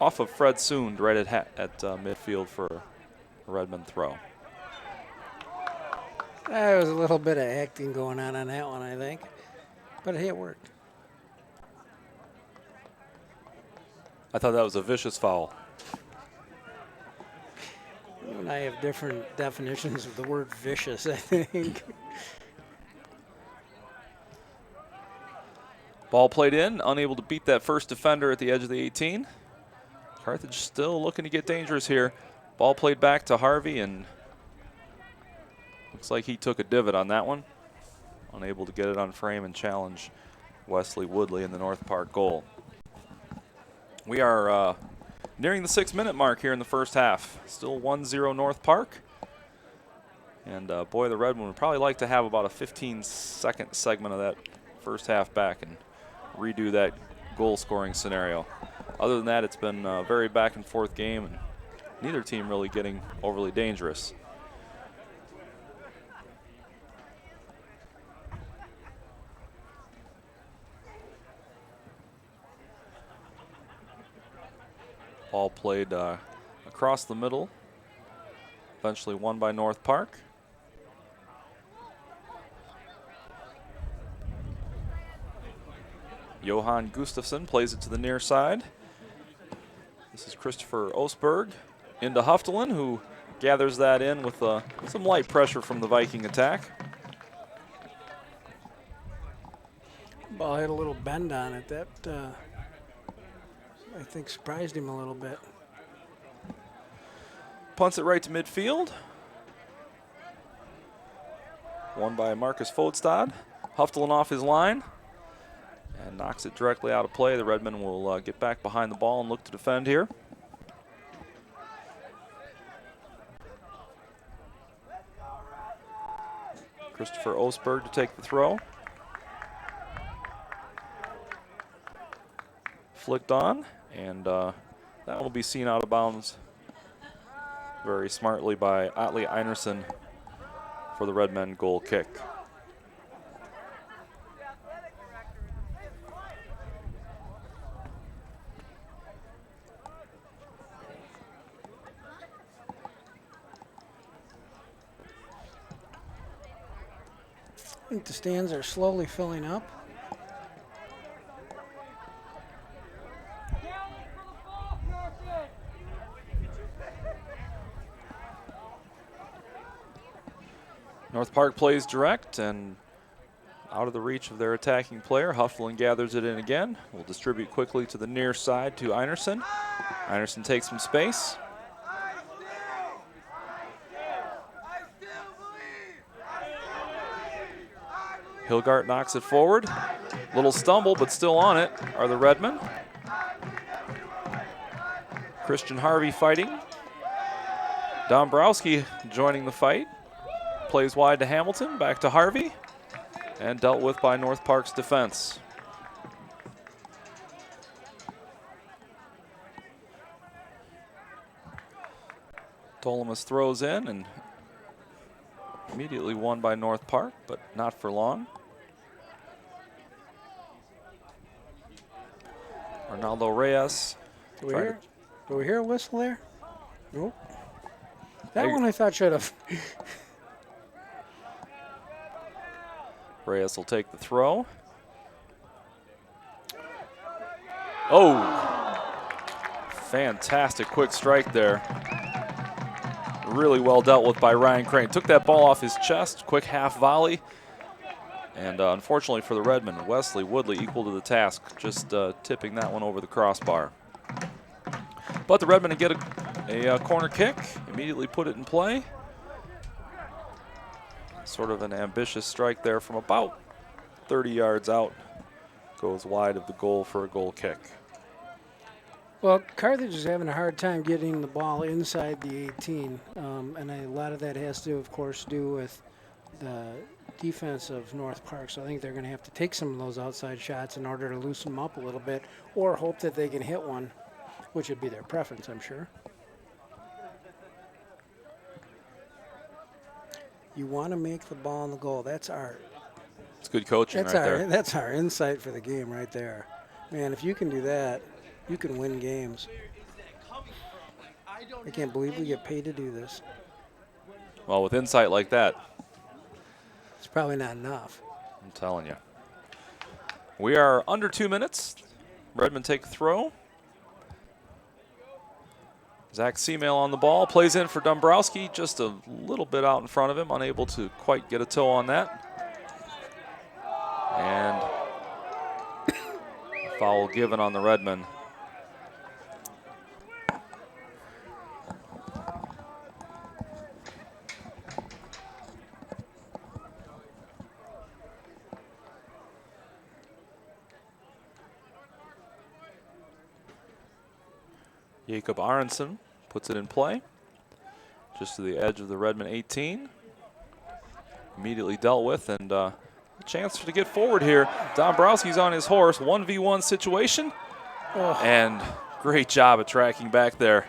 off of Fred Sund right at midfield for a Redmen throw. There was a little bit of acting going on that one, I think. But hey, it worked. I thought that was a vicious foul. You and I have different definitions of the word vicious, I think. Ball played in, unable to beat that first defender at the edge of the 18. Carthage still looking to get dangerous here. Ball played back to Harvey, and looks like he took a divot on that one. Unable to get it on frame and challenge Wesley Woodley in the North Park goal. We are nearing the 6-minute mark here in the first half. Still 1-0 North Park. And boy, the Redmen would probably like to have about a 15-second segment of that first half back and redo that goal-scoring scenario. Other than that, it's been a very back-and-forth game, and neither team really getting overly dangerous. Ball played across the middle. Eventually won by North Park. Johan Gustafsson plays it to the near side. This is Christopher Osberg into Huftelin, who gathers that in with some light pressure from the Viking attack. Ball had a little bend on it. That, I think, surprised him a little bit. Punts it right to midfield. Won by Marcus Fodstad. Huftelin off his line and knocks it directly out of play. The Redmen will get back behind the ball and look to defend here. Christopher Osberg to take the throw. Flicked on, and that will be seen out of bounds very smartly by Atle Einarsson for the Redmen goal kick. I think the stands are slowly filling up. North Park plays direct and out of the reach of their attacking player. Huftelin gathers it in again. Will distribute quickly to the near side to Einarsson. Einarsson takes some space. Hilgart knocks it forward. Little stumble, but still on it are the Redmen. Christian Harvey fighting. Dombrowski joining the fight. Plays wide to Hamilton, back to Harvey, and dealt with by North Park's defense. Tolomas throws in and immediately won by North Park, but not for long. Arnaldo Reyes. Do we hear a whistle there? Nope. That one I thought should have. Reyes will take the throw. Oh, fantastic quick strike there. Really well dealt with by Ryan Crane. Took that ball off his chest, quick half volley. And unfortunately for the Redmen, Wesley Woodley equal to the task, just tipping that one over the crossbar. But the Redmen get a corner kick, immediately put it in play. Sort of an ambitious strike there from about 30 yards out. Goes wide of the goal for a goal kick. Well, Carthage is having a hard time getting the ball inside the 18, and a lot of that has to, of course, do with the defense of North Park. So I think they're going to have to take some of those outside shots in order to loosen them up a little bit, or hope that they can hit one, which would be their preference, I'm sure. You want to make the ball in the goal. That's art. It's good coaching there. That's our insight for the game right there. Man, if you can do that, you can win games. I can't believe we get paid to do this. Well, with insight like that, it's probably not enough. I'm telling you. We are under 2 minutes. Redmen take a throw. Zach Seamail on the ball, plays in for Dombrowski, just a little bit out in front of him, unable to quite get a toe on that. And a foul given on the Redmen. Jacob Aronson puts it in play, just to the edge of the Redmen 18. Immediately dealt with, and a chance to get forward here. Dombrowski's on his horse, 1v1 situation, and great job at tracking back there.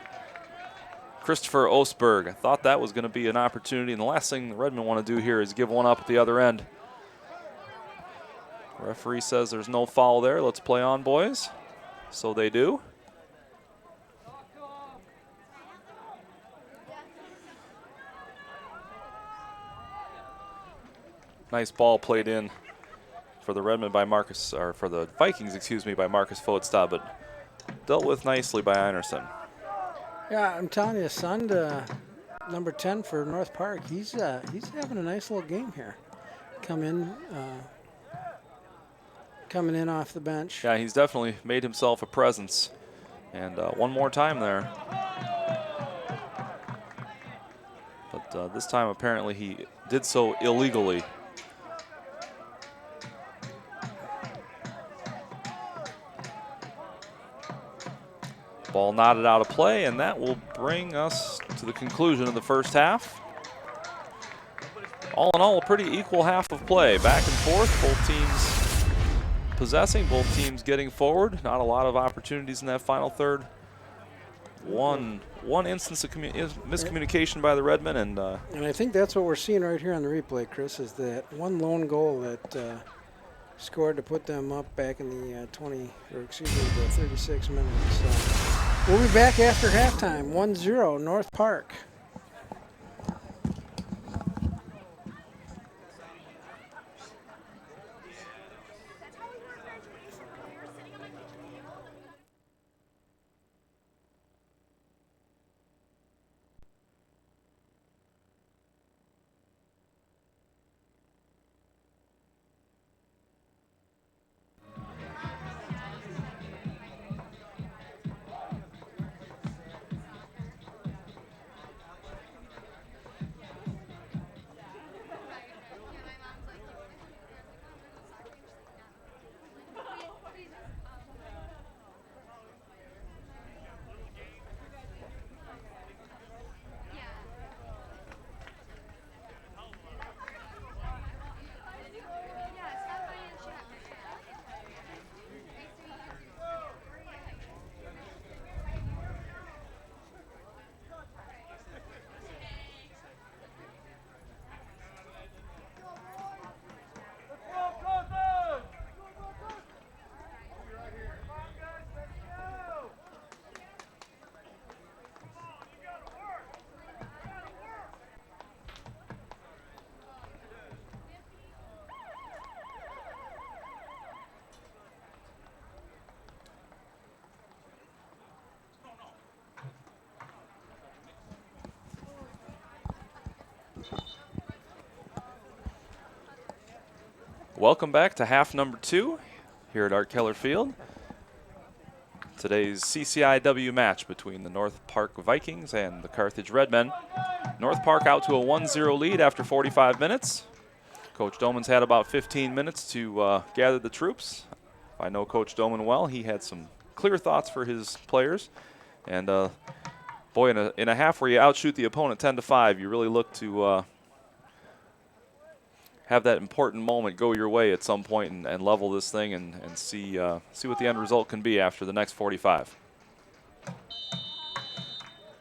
Christopher Osberg. I thought that was going to be an opportunity, and the last thing the Redmen want to do here is give one up at the other end. Referee says there's no foul there. Let's play on, boys. So they do. Nice ball played in for the Redmen by Marcus, or for the Vikings, excuse me, by Marcus Foetstad, but dealt with nicely by Einerson. Yeah, I'm telling you, son, number 10 for North Park, he's having a nice little game here. Coming in off the bench. Yeah, he's definitely made himself a presence. And one more time there. But this time apparently he did so illegally. Ball knotted out of play, and that will bring us to the conclusion of the first half. All in all, a pretty equal half of play. Back and forth, both teams possessing, both teams getting forward. Not a lot of opportunities in that final third. One instance of miscommunication by the Redmen, and I think that's what we're seeing right here on the replay, Chris, is that one lone goal that scored to put them up back in the 36 minutes. So we'll be back after halftime, 1-0 North Park. welcome back to half number 2 here at Art Keller Field. Today's CCIW match between the North Park Vikings and the Carthage Redmen. North Park out to a 1-0 lead after 45 minutes. Coach Doman's had about 15 minutes to gather the troops. If I know Coach Doman well, he had some clear thoughts for his players. And boy, in a half where you outshoot the opponent 10-5, you really look to have that important moment go your way at some point and level this thing and see what the end result can be after the next 45.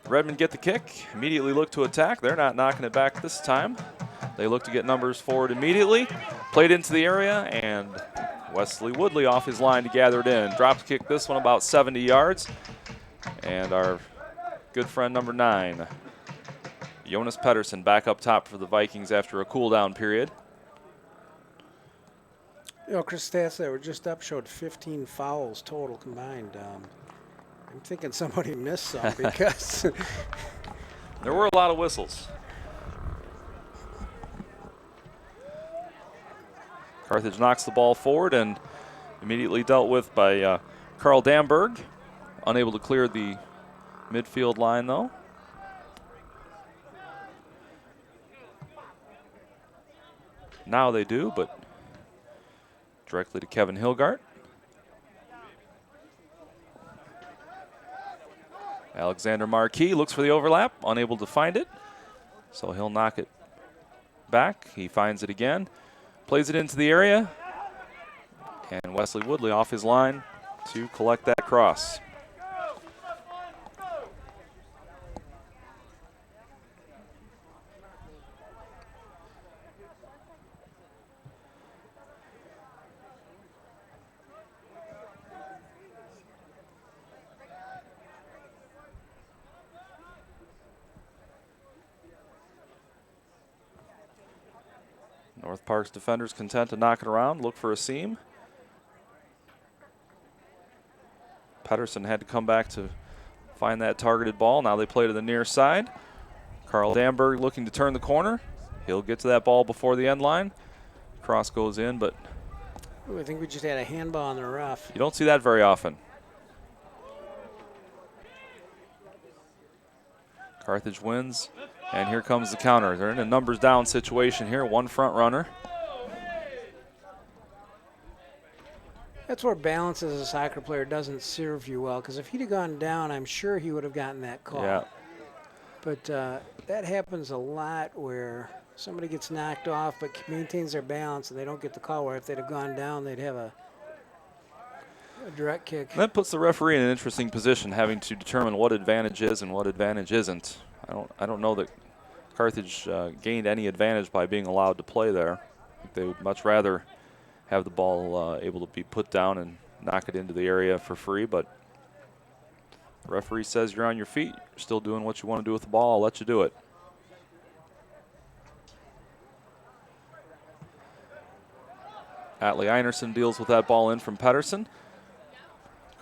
Redmen get the kick, immediately look to attack. They're not knocking it back this time. They look to get numbers forward immediately. Played into the area, and Wesley Woodley off his line to gather it in. Drops kick this one about 70 yards. And our good friend number 9, Jonas Pettersson, back up top for the Vikings after a cool-down period. You know, Chris, stats that were just up showed 15 fouls total combined. I'm thinking somebody missed some because there were a lot of whistles. Carthage knocks the ball forward and immediately dealt with by Carl Damberg. Unable to clear the midfield line, though. Now they do, but directly to Kevin Hilgart. Alexander Marquis looks for the overlap, unable to find it. So he'll knock it back. He finds it again, plays it into the area. And Wesley Woodley off his line to collect that cross. North Park's defenders content to knock it around, look for a seam. Pedersen had to come back to find that targeted ball. Now they play to the near side. Carl Danberg looking to turn the corner. He'll get to that ball before the end line. Cross goes in, but Ooh, I think we just had a handball on the rough. you don't see that very often. Carthage wins, and here comes the counter. They're in a numbers down situation here, one front runner. That's where balance as a soccer player doesn't serve you well, because if he'd have gone down, I'm sure he would have gotten that call. Yeah. But that happens a lot where somebody gets knocked off but maintains their balance and they don't get the call, where if they'd have gone down, they'd have a direct kick. That puts the referee in an interesting position, having to determine what advantage is and what advantage isn't. I don't know that Carthage gained any advantage by being allowed to play there. I think they would much rather have the ball able to be put down and knock it into the area for free, but the referee says you're on your feet, you're still doing what you want to do with the ball, I'll let you do it. Atlee Einerson deals with that ball in from Pedersen.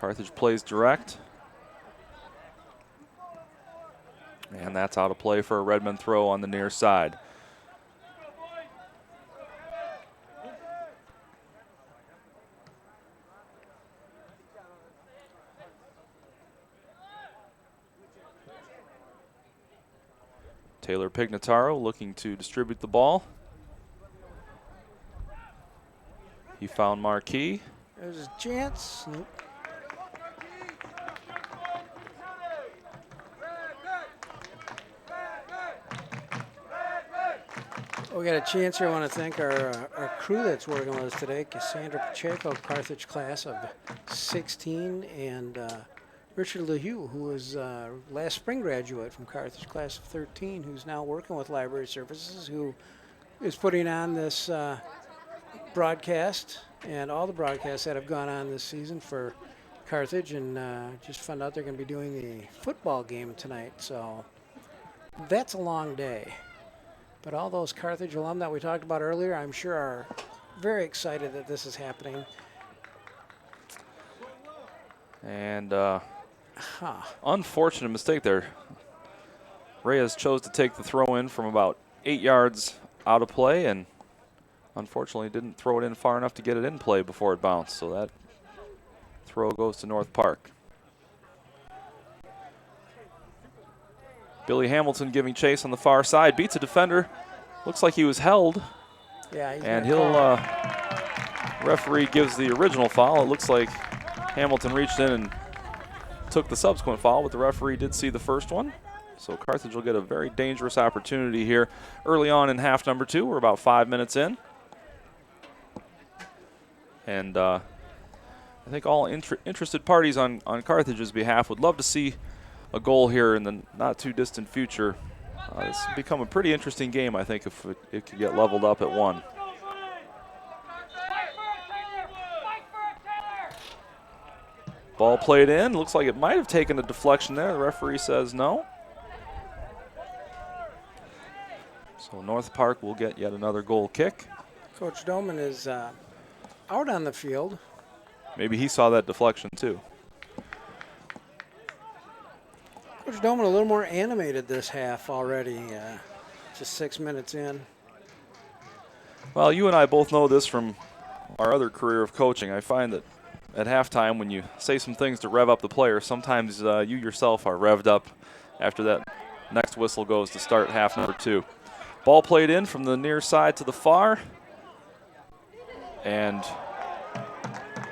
Carthage plays direct. And that's out of play for a Redmond throw on the near side. Taylor Pignataro looking to distribute the ball. He found Marquis. There's a chance. Nope. We got a chance here. I want to thank our crew that's working with us today. Cassandra Pacheco, Carthage class of 16, and Richard LeHue, who was last spring graduate from Carthage class of 13, who's now working with Library Services, who is putting on this broadcast and all the broadcasts that have gone on this season for Carthage, and just found out they're going to be doing the football game tonight. So that's a long day. But all those Carthage alum that we talked about earlier, I'm sure are very excited that this is happening. And unfortunate mistake there. Reyes chose to take the throw in from about 8 yards out of play, and unfortunately didn't throw it in far enough to get it in play before it bounced. So that throw goes to North Park. Billy Hamilton giving chase on the far side, beats a defender. Looks like he was held. Yeah, and referee gives the original foul. It looks like Hamilton reached in and took the subsequent foul, but the referee did see the first one. So Carthage will get a very dangerous opportunity here early on in half number 2. We're about 5 minutes in. And I think all interested parties on Carthage's behalf would love to see a goal here in the not too distant future. This will become a pretty interesting game, I think, if it could get leveled up at 1. Ball played in. Looks like it might have taken a deflection there. The referee says no. So North Park will get yet another goal kick. Coach Doman is out on the field. Maybe he saw that deflection too. Coach Doman a little more animated this half already, just 6 minutes in. Well, you and I both know this from our other career of coaching. I find that at halftime, when you say some things to rev up the player, sometimes you yourself are revved up after that next whistle goes to start half number 2. Ball played in from the near side to the far. And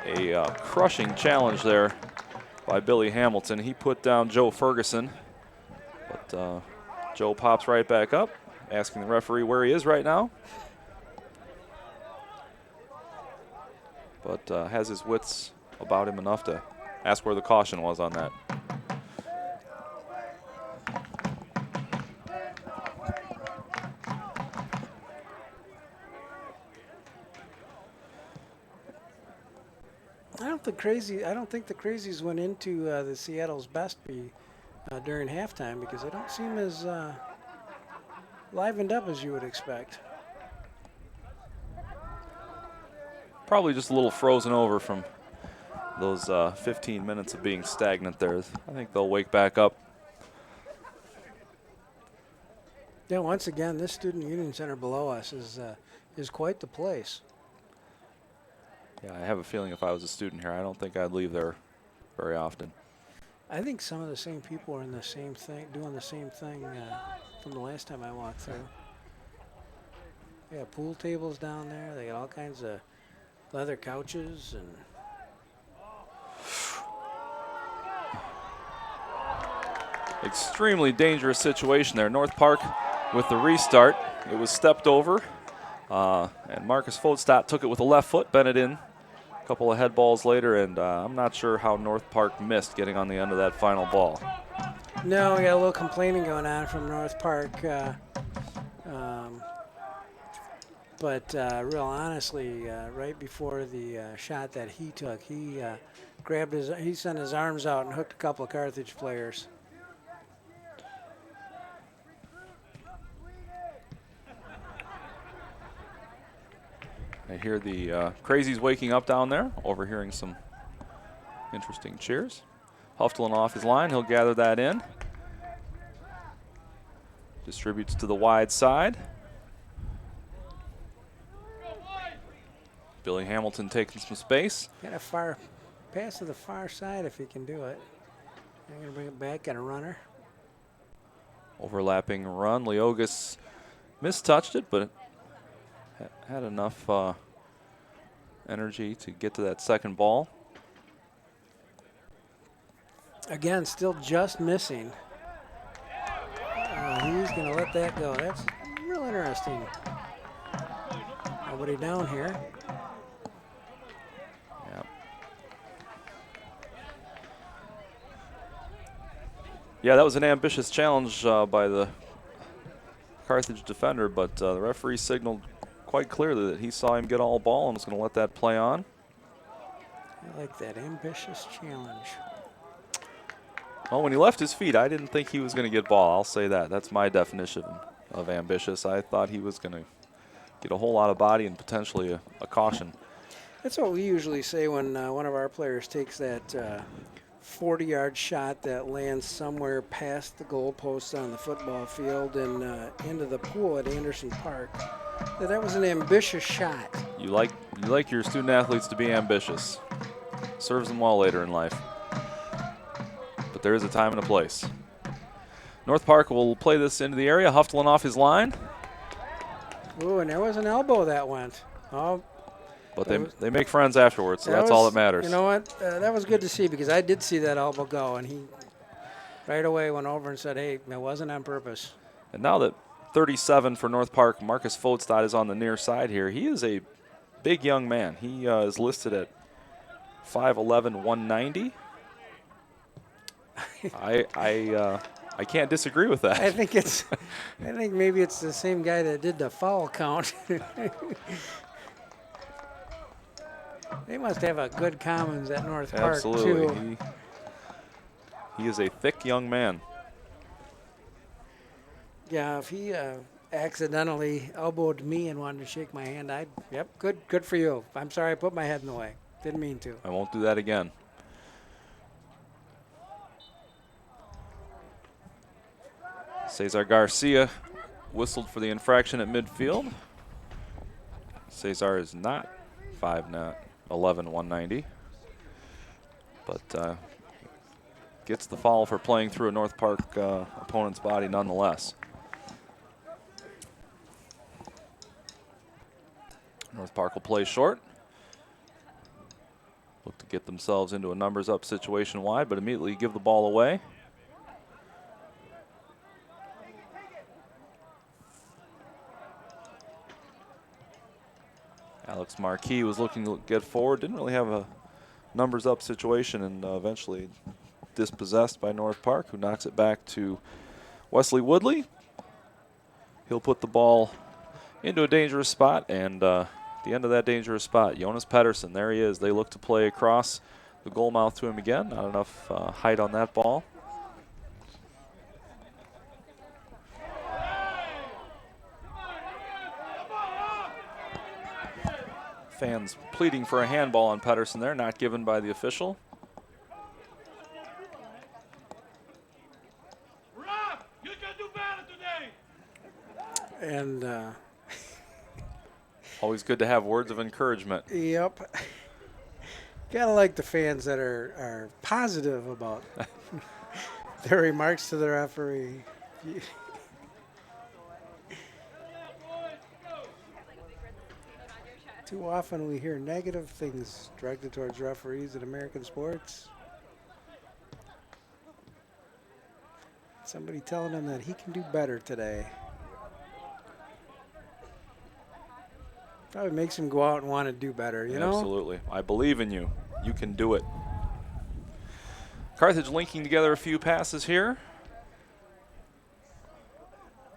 a crushing challenge there by Billy Hamilton. He put down Joe Ferguson, but Joe pops right back up, asking the referee where he is right now. But has his wits about him enough to ask where the caution was on that. I don't think the Crazies went into the Seattle's best during halftime, because they don't seem as livened up as you would expect. probably just a little frozen over from those 15 minutes of being stagnant there. I think they'll wake back up. Yeah, once again, this Student Union Center below us is quite the place. Yeah, I have a feeling if I was a student here, I don't think I'd leave there very often. I think some of the same people are in the same thing, doing the same thing from the last time I walked through. Yeah, pool tables down there. They got all kinds of leather couches and. Extremely dangerous situation there. North Park with the restart. It was stepped over, and Marcus Fodstad took it with the left foot, bent it in a couple of head balls later, and I'm not sure how North Park missed getting on the end of that final ball. No, we got a little complaining going on from North Park. But real honestly, right before the shot that he took, he he sent his arms out and hooked a couple of Carthage players. I hear the crazies waking up down there, overhearing some interesting cheers. Huftling off his line, he'll gather that in. Distributes to the wide side. Billy Hamilton taking some space. Got a far pass to the far side if he can do it. I'm going to bring it back, got a runner. Overlapping run. Leogas mistouched it, but had enough energy to get to that second ball. Again, still just missing. He's going to let that go. That's real interesting. Nobody down here. Yeah. Yeah, that was an ambitious challenge by the Carthage defender, but the referee signaled quite clearly that he saw him get all ball and was going to let that play on. I like that ambitious challenge. Well, when he left his feet, I didn't think he was going to get ball. I'll say that. That's my definition of ambitious. I thought he was going to get a whole lot of body and potentially a caution. That's what we usually say when one of our players takes that 40-yard shot that lands somewhere past the goalposts on the football field and into the pool at Anderson Park. That was an ambitious shot. You like your student athletes to be ambitious. Serves them well later in life. But there is a time and a place. North Park will play this into the area, Huftling off his line. Ooh, and there was an elbow that went. Oh, But they make friends afterwards, so that's all that matters. You know what? That was good to see because I did see that elbow go, and he right away went over and said, hey, it wasn't on purpose. And now that 37 for North Park, Marcus Fodstad is on the near side here. He is a big young man. He is listed at 5'11", 190. I can't disagree with that. I think maybe it's the same guy that did the foul count. They must have a good commons at North Park, Absolutely. too. He is a thick young man. Yeah, if he accidentally elbowed me and wanted to shake my hand, good for you. I'm sorry I put my head in the way. Didn't mean to. I won't do that again. Cesar Garcia whistled for the infraction at midfield. Cesar is not 5'11", 190, but gets the foul for playing through a North Park opponent's body nonetheless. North Park will play short. Look to get themselves into a numbers up situation wide, but immediately give the ball away. Alex Marquis was looking to get forward, didn't really have a numbers up situation, and eventually dispossessed by North Park, who knocks it back to Wesley Woodley. He'll put the ball into a dangerous spot, and at the end of that dangerous spot, Jonas Pettersson, there he is. They look to play across the goal mouth to him again. Not enough height on that ball. Fans pleading for a handball on Pedersen there, not given by the official. Rob, you can do better today. And Always good to have words of encouragement. yep. Gotta like the fans that are positive about their remarks to the referee. Too often we hear negative things directed towards referees in American sports. Somebody telling him that he can do better today. Probably makes him go out and want to do better, you know? Absolutely. I believe in you. You can do it. Carthage linking together a few passes here.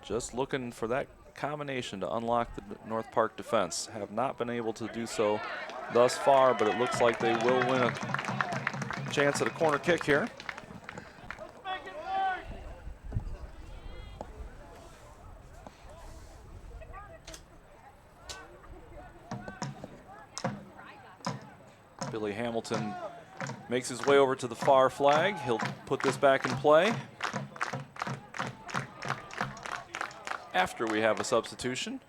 Just looking for that combination to unlock the North Park defense. Have not been able to do so thus far, but it looks like they will win a chance at a corner kick here. Billy Hamilton makes his way over to the far flag. He'll put this back in play after we have a substitution.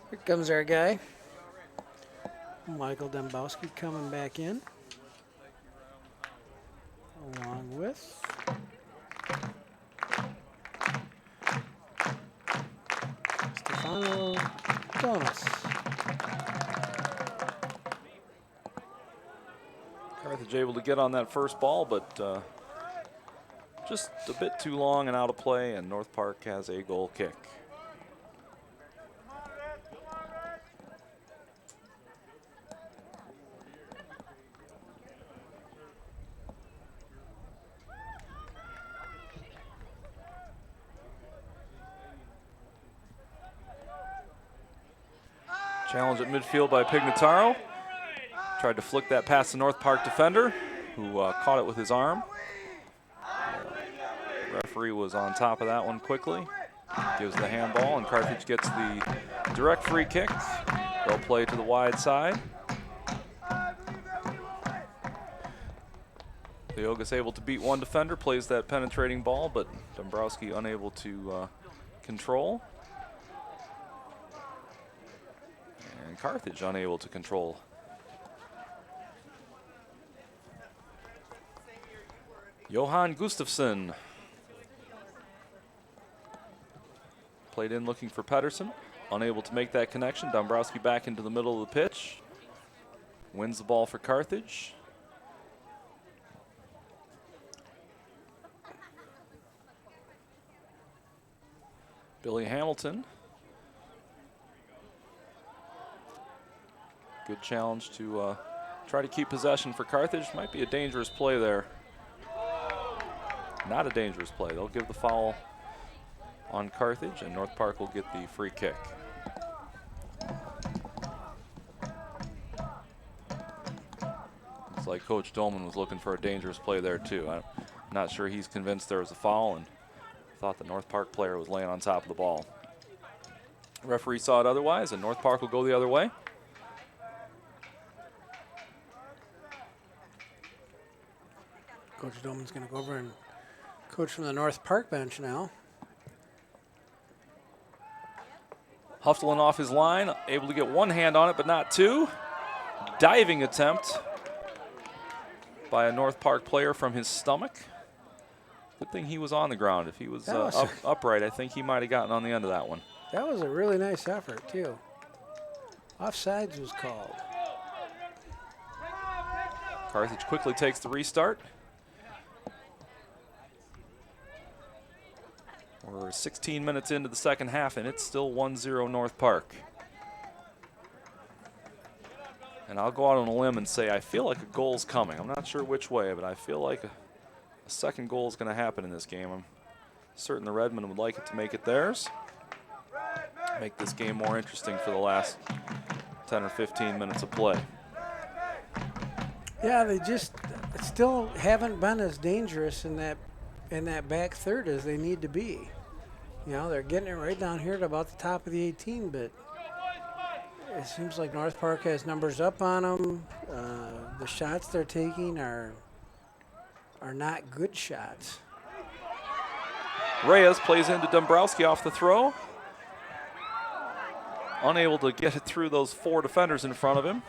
Here comes our guy. Michael Dembowski coming back in. Along with Stefano Jonas. Carthage able to get on that first ball, but just a bit too long and out of play, and North Park has a goal kick. Challenge at midfield by Pignataro. Tried to flick that past the North Park defender, who caught it with his arm. Referee was on top of that one quickly. Gives the handball, and Carthage gets the direct free kick. They'll play to the wide side. Leoga's able to beat one defender, plays that penetrating ball, but Dombrowski unable to control. And Carthage unable to control. Johan Gustafsson played in looking for Pedersen, unable to make that connection. Dombrowski back into the middle of the pitch, wins the ball for Carthage. Billy Hamilton, good challenge to try to keep possession for Carthage. Might be a dangerous play there. Not a dangerous play. They'll give the foul on Carthage, and North Park will get the free kick. It's like Coach Dolman was looking for a dangerous play there too. I'm not sure he's convinced there was a foul and thought the North Park player was laying on top of the ball. The referee saw it otherwise, and North Park will go the other way. Coach Dolman's going to go over and coach from the North Park bench now. Hufflin off his line, able to get one hand on it, but not two. Diving attempt by a North Park player from his stomach. Good thing he was on the ground. If he was upright, I think he might have gotten on the end of that one. That was a really nice effort, too. Offsides was called. Carthage quickly takes the restart. We're 16 minutes into the second half, and it's still 1-0 North Park. And I'll go out on a limb and say I feel like a goal's coming. I'm not sure which way, but I feel like a second goal is going to happen in this game. I'm certain the Redmen would like it to make it theirs. Make this game more interesting for the last 10 or 15 minutes of play. Yeah, they just still haven't been as dangerous in that back third as they need to be. You know, they're getting it right down here at about the top of the 18, but it seems like North Park has numbers up on them. The shots they're taking are not good shots. Reyes plays into Dombrowski off the throw. Unable to get it through those 4 defenders in front of him.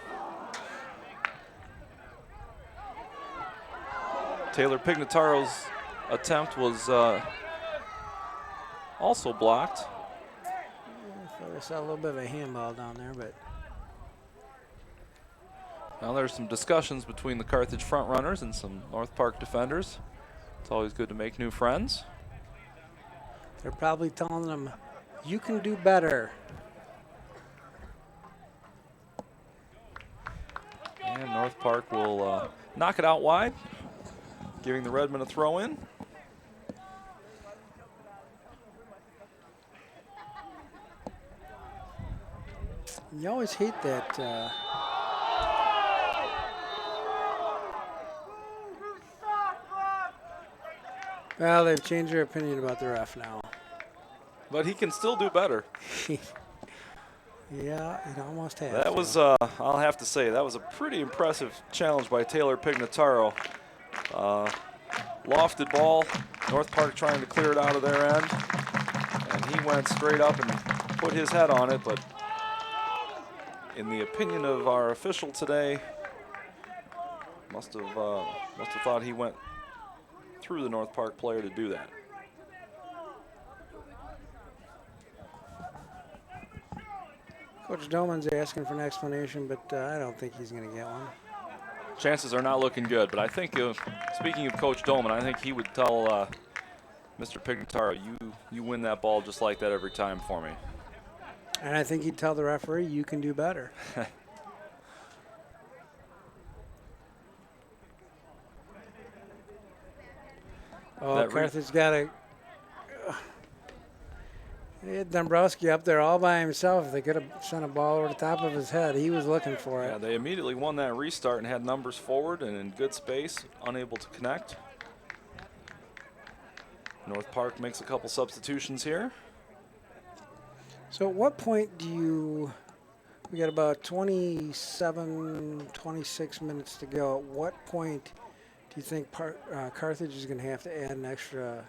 Taylor Pignataro's attempt was also blocked. I thought I saw a little bit of a handball down there, but Now there's some discussions between the Carthage front runners and some North Park defenders. It's always good to make new friends. they're probably telling them, you can do better. And North Park will knock it out wide, giving the Redmen a throw in. You always hate that. Well, they've changed their opinion about the ref now. But he can still do better. Yeah, it almost has. That was, I'll have to say, that was a pretty impressive challenge by Taylor Pignataro. Lofted ball, North Park trying to clear it out of their end. And he went straight up and put his head on it, but in the opinion of our official today, must have thought he went through the North Park player to do that. Coach Doman's asking for an explanation, but I don't think he's going to get one. Chances are not looking good, but I think, speaking of Coach Doman, I think he would tell Mr. Pignataro, you win that ball just like that every time for me. And I think he'd tell the referee, you can do better. Oh, Carthage got a... They had Dombrowski up there all by himself. They could have sent a ball over the top of his head. He was looking for it. Yeah, they immediately won that restart and had numbers forward and in good space, unable to connect. North Park makes a couple substitutions here. So at what point do you... We got about 27, 26 minutes to go. At what point do you think Carthage is going to have to add an extra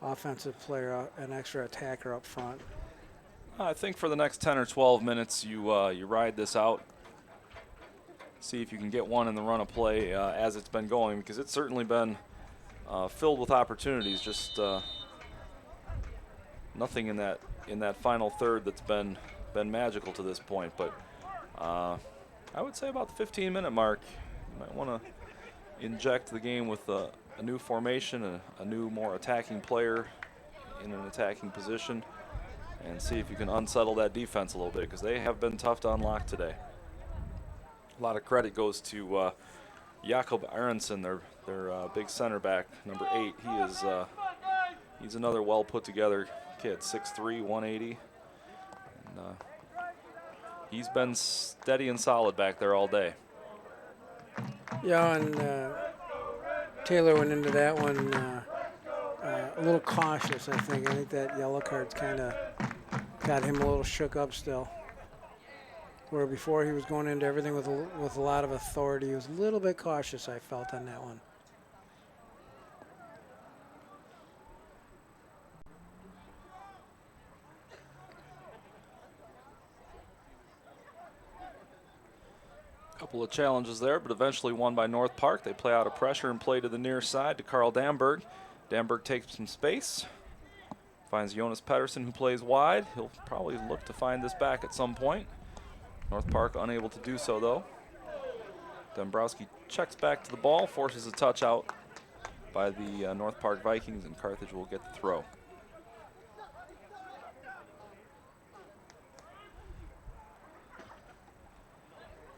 offensive player, an extra attacker up front? I think for the next 10 or 12 minutes, you ride this out. See if you can get one in the run of play as it's been going, because it's certainly been filled with opportunities. Just nothing in that final third that's been magical to this point. But I would say about the 15-minute mark, you might want to inject the game with a new formation, a new, more attacking player in an attacking position, and see if you can unsettle that defense a little bit, because they have been tough to unlock today. A lot of credit goes to Jakob Aronson, their big center back, number 8. He's another well put together kid, 6'3", 180. And he's been steady and solid back there all day. Yeah, and Taylor went into that one a little cautious, I think. I think that yellow card's kind of got him a little shook up still. Where before he was going into everything with a lot of authority. He was a little bit cautious, I felt, on that one. Couple of challenges there, but eventually won by North Park. They play out of pressure and play to the near side to Carl Damberg. Damberg takes some space, finds Jonas Pettersson, who plays wide. He'll probably look to find this back at some point. North Park unable to do so, though. Dombrowski checks back to the ball, forces a touch out by the North Park Vikings, and Carthage will get the throw.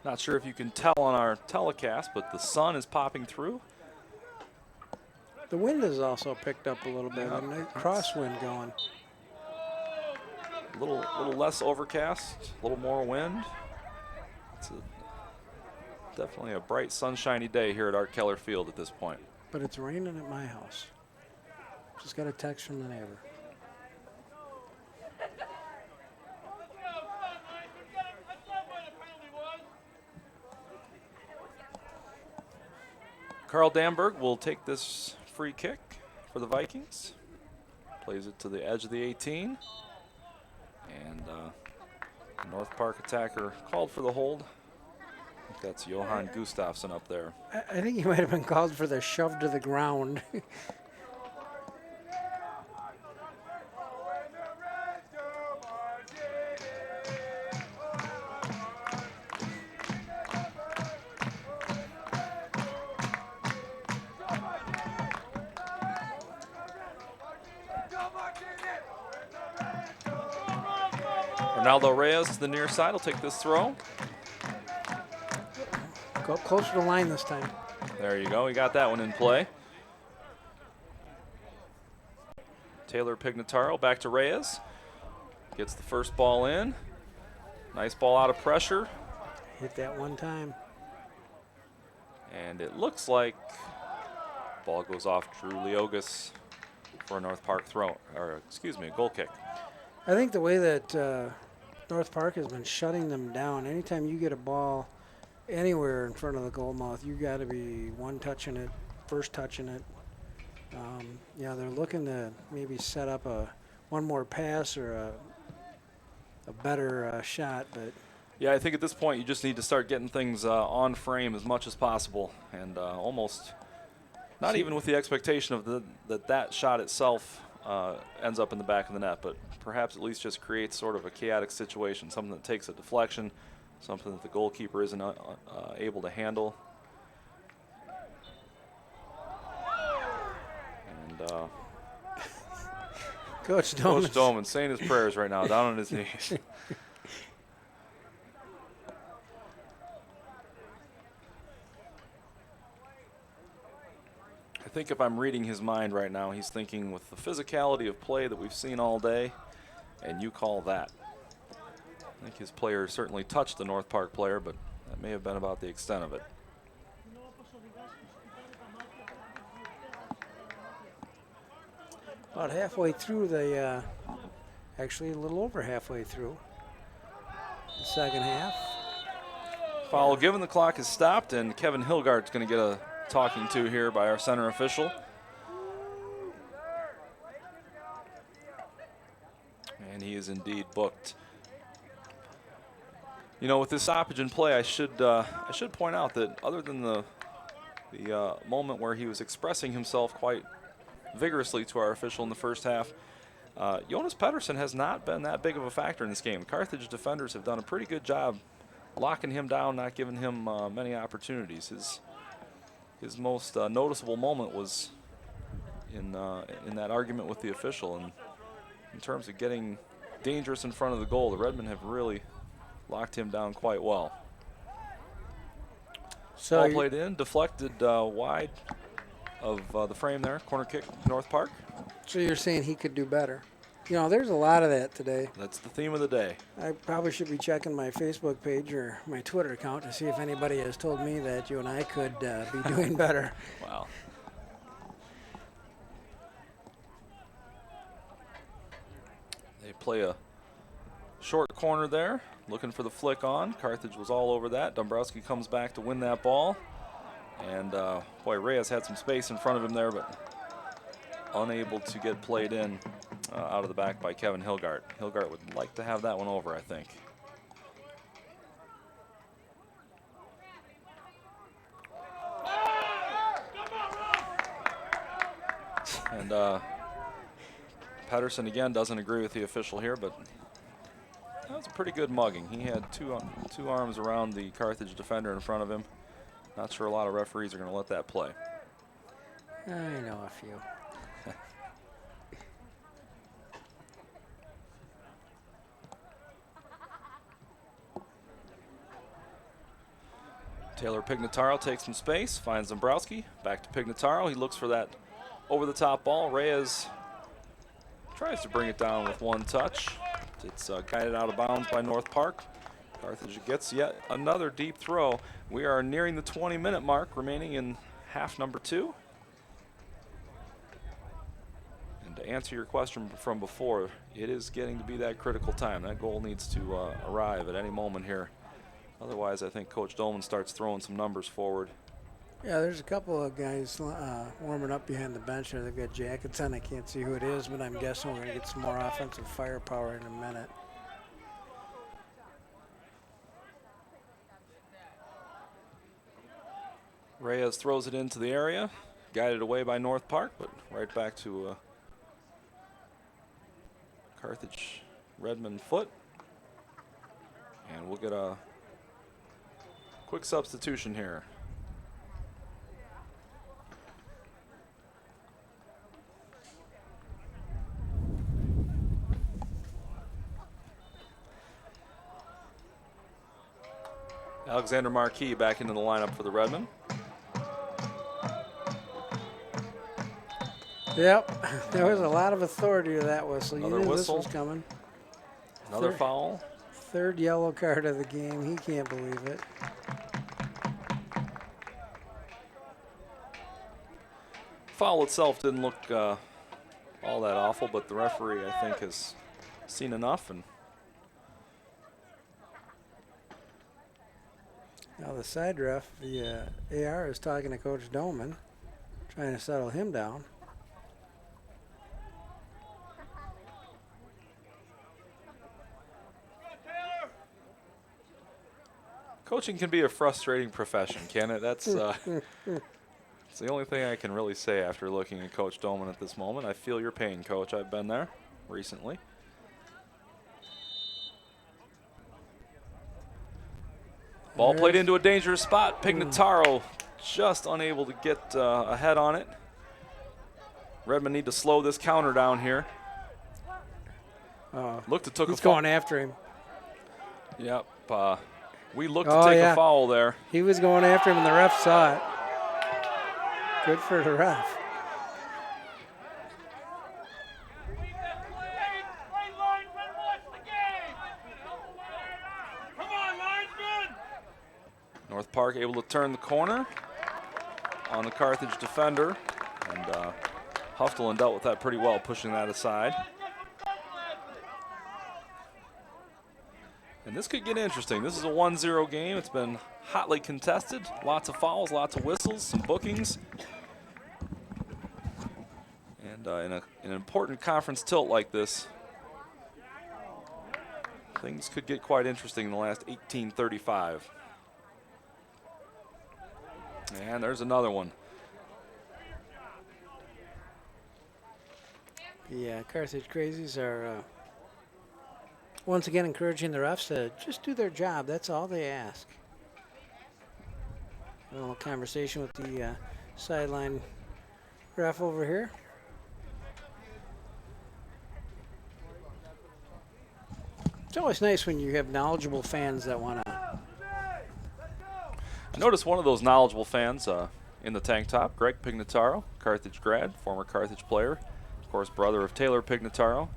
Not sure if you can tell on our telecast, but the sun is popping through. The wind has also picked up a little bit. A nice crosswind going. A little less overcast, a little more wind. It's definitely a bright, sunshiny day here at Art Keller Field at this point. But it's raining at my house. Just got a text from the neighbor. Carl Damberg will take this free kick for the Vikings. Plays it to the edge of the 18. And North Park attacker called for the hold. I think that's Johan Gustafsson up there. I think he might have been called for the shove to the ground. Ronaldo Reyes to the near side will take this throw. Go closer to the line this time. There you go. He got that one in play. Taylor Pignataro back to Reyes. Gets the first ball in. Nice ball out of pressure. Hit that one time. And it looks like ball goes off Drew Leogas for a North Park throw, or excuse me, a goal kick. I think the way that North Park has been shutting them down, anytime you get a ball anywhere in front of the goal mouth, you got to be one touching it, first touching it. Yeah, they're looking to maybe set up one more pass or a better shot, but Yeah, I think at this point you just need to start getting things on frame as much as possible, and almost not even with the expectation of that shot itself ends up in the back of the net, but perhaps at least just creates sort of a chaotic situation, something that takes a deflection, something that the goalkeeper isn't able to handle. And Coach Doman saying his prayers right now, down on his knees. I think if I'm reading his mind right now, he's thinking with the physicality of play that we've seen all day, and you call that. I think his player certainly touched the North Park player, but that may have been about the extent of it. about halfway through actually a little over halfway through the second half. Foul given, the clock is stopped, and Kevin Hilgard's going to get a talking to here by our center official. And he is indeed booked. You know, with this stoppage in play, I should point out that other than the moment where he was expressing himself quite vigorously to our official in the first half, Jonas Pettersson has not been that big of a factor in this game. Carthage defenders have done a pretty good job locking him down, not giving him many opportunities. His most noticeable moment was in that argument with the official. And in terms of getting dangerous in front of the goal, the Redmen have really locked him down quite well. So ball played in, deflected wide of the frame there. Corner kick, North Park. So you're saying he could do better? You know, there's a lot of that today. That's the theme of the day. I probably should be checking my Facebook page or my Twitter account to see if anybody has told me that you and I could be doing better. Wow. They play a short corner there, looking for the flick on. Carthage was all over that. Dombrowski comes back to win that ball. And, boy, Reyes had some space in front of him there, but unable to get played in out of the back by Kevin Hilgard. Hilgard would like to have that one over, I think. And Pettersson again doesn't agree with the official here, but that was a pretty good mugging. He had two arms around the Carthage defender in front of him. Not sure a lot of referees are going to let that play. I know a few. Taylor Pignataro takes some space, finds Dombrowski. Back to Pignataro. He looks for that over-the-top ball. Reyes tries to bring it down with one touch. It's guided out of bounds by North Park. Carthage gets yet another deep throw. We are nearing the 20-minute mark, remaining in half number 2. And to answer your question from before, it is getting to be that critical time. That goal needs to arrive at any moment here. Otherwise, I think Coach Dolman starts throwing some numbers forward Yeah, there's a couple of guys warming up behind the bench there. They've got jackets on. I can't see who it is, but I'm guessing we're going to get some more offensive firepower in a minute. Reyes throws it into the area, guided away by North Park, but right back to Carthage Redmond foot. And we'll get a quick substitution here. Alexander Marquis back into the lineup for the Redmen. Yep, there was a lot of authority to that whistle. Another You knew whistle. this was coming. Another Third. foul. Third yellow card of the game. He can't believe it. Foul itself didn't look all that awful, but the referee, I think, has seen enough. And Now the side ref, the AR, is talking to Coach Doman, trying to settle him down. coaching can be a frustrating profession, can it? That's it's the only thing I can really say after looking at Coach Doman at this moment. I feel your pain, Coach. I've been there recently. Ball played into a dangerous spot. Pignataro just unable to get ahead on it. Redmond need to slow this counter down here. Looked to took He's a foul. going after him. Yep. We looked to take a foul there. He was going after him, and the ref saw it. Good for the ref. Hey, linesman, watch the game! Come on, linesman! North Park able to turn the corner on the Carthage defender, and Huftelin dealt with that pretty well, pushing that aside. And this could get interesting. This is a 1-0 game. It's been hotly contested. Lots of fouls, lots of whistles, some bookings. And in an important conference tilt like this, things could get quite interesting in the last 18:35. And there's another one. The Carthage Crazies are once again encouraging the refs to just do their job. That's all they ask. A little conversation with the sideline ref over here. It's always nice when you have knowledgeable fans that want to. I noticed one of those knowledgeable fans in the tank top, Greg Pignataro, Carthage grad, former Carthage player, of course, brother of Taylor Pignataro.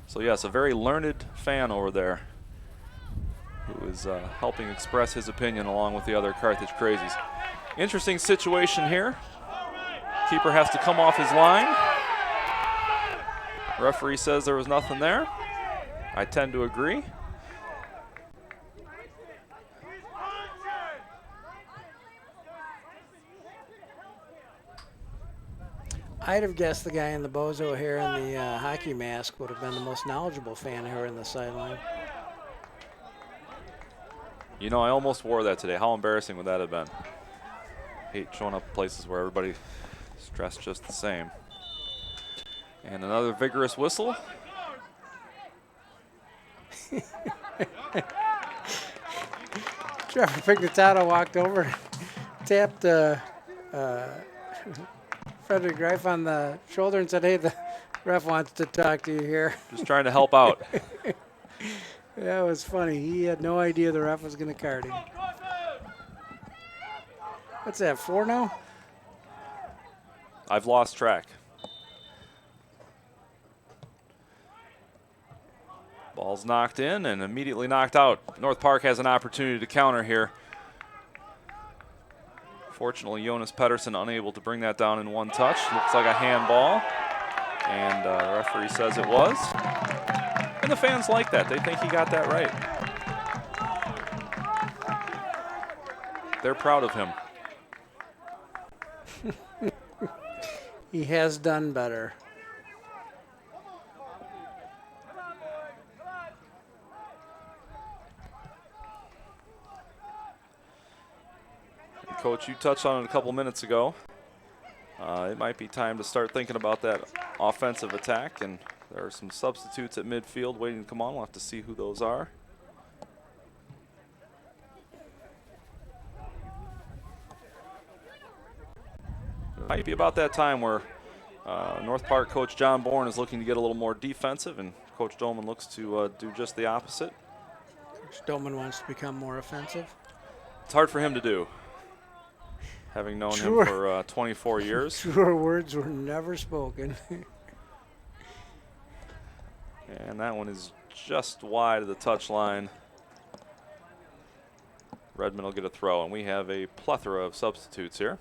So yes, a very learned fan over there who is helping express his opinion along with the other Carthage Crazies. Interesting situation here. Keeper has to come off his line. Referee says there was nothing there. I tend to agree. I'd have guessed the guy in the bozo hair and the hockey mask would have been the most knowledgeable fan here in the sideline. You know, I almost wore that today. How embarrassing would that have been? Hate showing up places where everybody's dressed just the same. And another vigorous whistle. Trevor Pignataro walked over, tapped Frederick Greif on the shoulder and said, "Hey, the ref wants to talk to you here." Just trying to help out. That was funny. He had no idea the ref was going to card him. What's that, 4 now? I've lost track. Ball's knocked in and immediately knocked out. North Park has an opportunity to counter here. Fortunately, Jonas Pettersson unable to bring that down in one touch. Looks like a handball, and the referee says it was. And the fans like that. They think he got that right. They're proud of him. He has done better. Coach, you touched on it a couple minutes ago. It might be time to start thinking about that offensive attack, and there are some substitutes at midfield waiting to come on. We'll have to see who those are. It might be about that time where North Park coach John Bourne is looking to get a little more defensive, and Coach Dolman looks to do just the opposite. Coach Dolman wants to become more offensive. It's hard for him to do, having known Sure. him for 24 years. Truer words were never spoken. And that one is just wide of the touchline. Redmond will get a throw, and we have a plethora of substitutes here.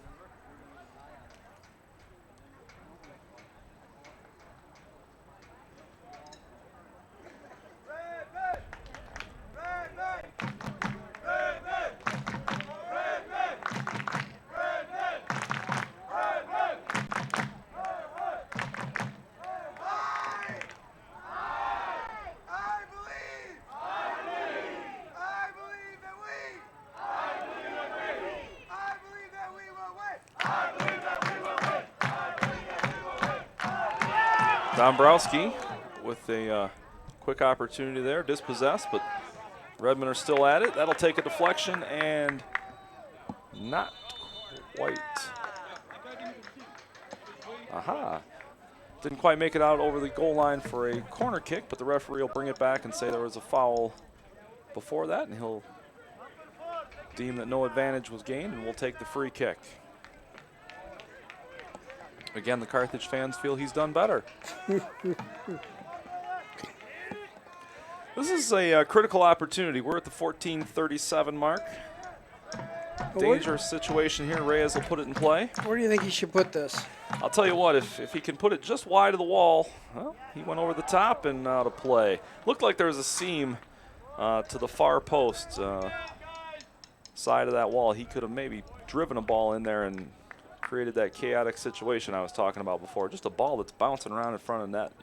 Dombrowski with a quick opportunity there, dispossessed, but Redmond are still at it. That'll take a deflection and not quite. Aha. Didn't quite make it out over the goal line for a corner kick, but the referee will bring it back and say there was a foul before that, and he'll deem that no advantage was gained, and we'll take the free kick. Again, the Carthage fans feel he's done better. This is a critical opportunity. We're at the 14:37 mark. Dangerous situation here. Reyes will put it in play. Where do you think he should put this? I'll tell you what, if he can put it just wide of the wall, well, he went over the top and out of play. Looked like there was a seam to the far post side of that wall. He could have maybe driven a ball in there and created that chaotic situation I was talking about before. Just a ball that's bouncing around in front of net.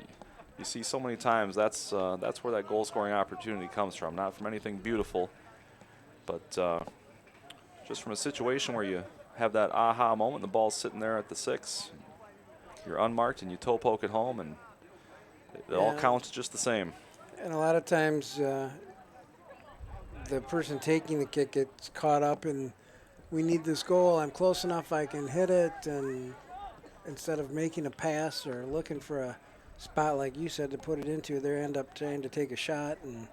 You see so many times that's where that goal-scoring opportunity comes from. Not from anything beautiful, but just from a situation where you have that aha moment. The ball's sitting there at the 6. You're unmarked and you toe poke it home, and it all counts just the same. And a lot of times the person taking the kick gets caught up in, we need this goal, I'm close enough, I can hit it, and instead of making a pass or looking for a spot, like you said, to put it into, they end up trying to take a shot, and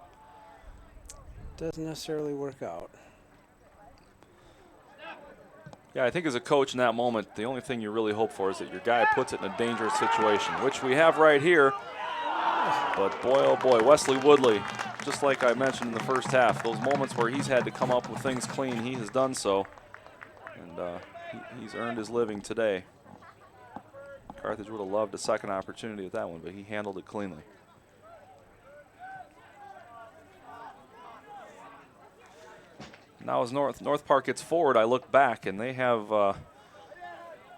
it doesn't necessarily work out. Yeah, I think as a coach in that moment, the only thing you really hope for is that your guy puts it in a dangerous situation, which we have right here. But boy, oh boy, Wesley Woodley, just like I mentioned in the first half, those moments where he's had to come up with things clean, he has done so. And he's earned his living today. Carthage would have loved a second opportunity at that one, but he handled it cleanly. Now as North Park gets forward, I look back, and they have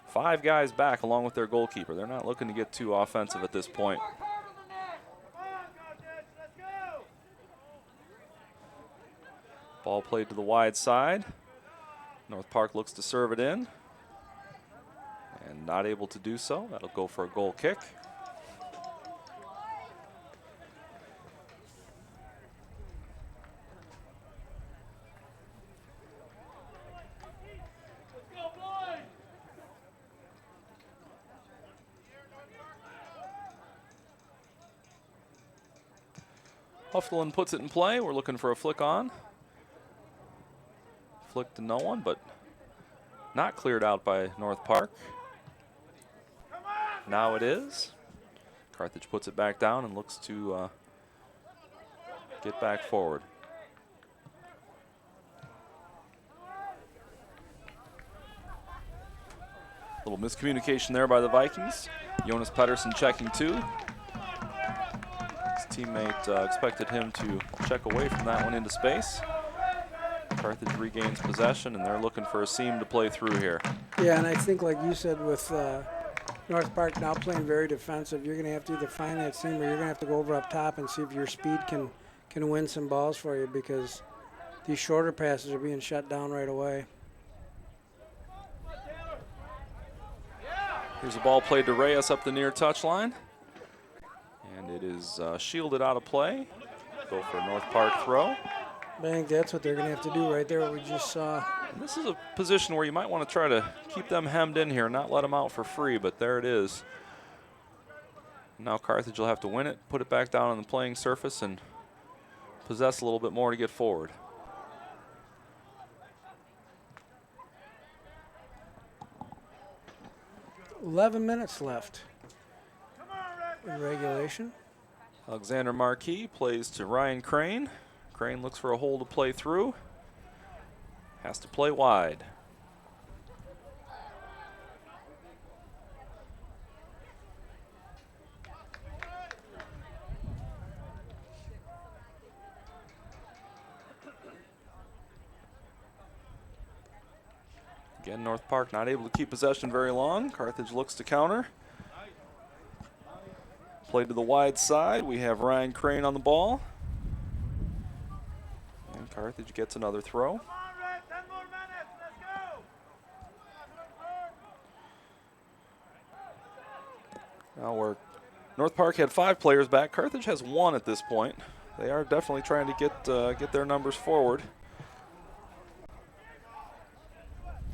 5 guys back along with their goalkeeper. They're not looking to get too offensive at this point. Ball played to the wide side. North Park looks to serve it in, and not able to do so. That'll go for a goal kick. Hufflin puts it in play. We're looking for a flick on. Flick to no one, but not cleared out by North Park. Now it is. Carthage puts it back down and looks to get back forward. Little miscommunication there by the Vikings. Jonas Pettersson checking too. His teammate expected him to check away from that one into space. Carthage regains possession, and they're looking for a seam to play through here. Yeah, and I think, like you said, with North Park now playing very defensive. You're going to have to either find that seam or you're going to have to go over up top and see if your speed can win some balls for you, because these shorter passes are being shut down right away. Here's a ball played to Reyes up the near touchline. And it is shielded out of play. Go for a North Park throw. I think that's what they're going to have to do right there, what we just saw. And this is a position where you might want to try to keep them hemmed in here, not let them out for free, but there it is. Now Carthage will have to win it, put it back down on the playing surface, and possess a little bit more to get forward. $11 minutes left in regulation. Alexander Marquis plays to Ryan Crane. Crane looks for a hole to play through. Has to play wide. Again, North Park not able to keep possession very long. Carthage looks to counter. Play to the wide side. We have Ryan Crane on the ball. And Carthage gets another throw. Come on, Red, 10 more minutes. Let's go. Now North Park had 5 players back. Carthage has 1 at this point. They are definitely trying to get their numbers forward.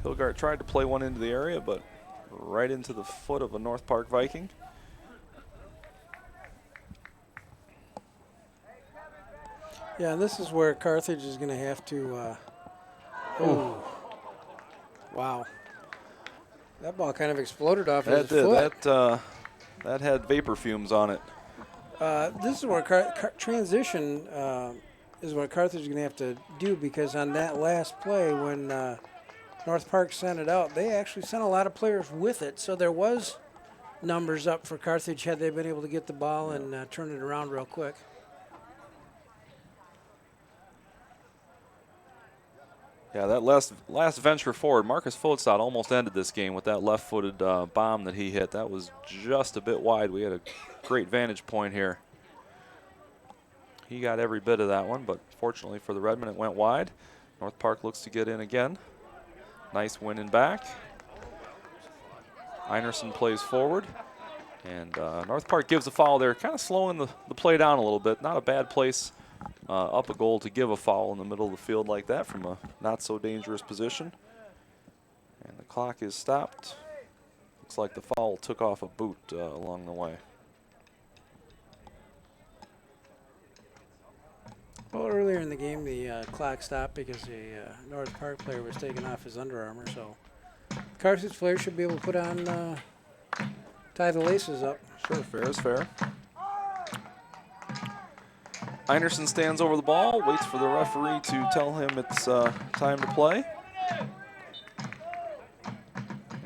Hilgart tried to play one into the area, but right into the foot of a North Park Viking. Yeah, and this is where Carthage is going to have to. Oh, wow! That ball kind of exploded off his foot. That had vapor fumes on it. This is where transition is what Carthage is going to have to do, because on that last play when North Park sent it out, they actually sent a lot of players with it, so there was numbers up for Carthage had they been able to get the ball and turn it around real quick. Yeah, that last venture forward, Marcus Fotsad almost ended this game with that left-footed bomb that he hit. That was just a bit wide. We had a great vantage point here. He got every bit of that one, but fortunately for the Redmen, it went wide. North Park looks to get in again. Nice win and back. Einerson plays forward. And North Park gives a foul there, kind of slowing the play down a little bit. Not a bad place up a goal to give a foul in the middle of the field like that from a not-so-dangerous position. And the clock is stopped. Looks like the foul took off a boot along the way. Well, earlier in the game, the clock stopped because the North Park player was taking off his Under Armour, so Carthage player should be able to put on, tie the laces up. Sure, fair is fair. Einerson stands over the ball, waits for the referee to tell him it's time to play.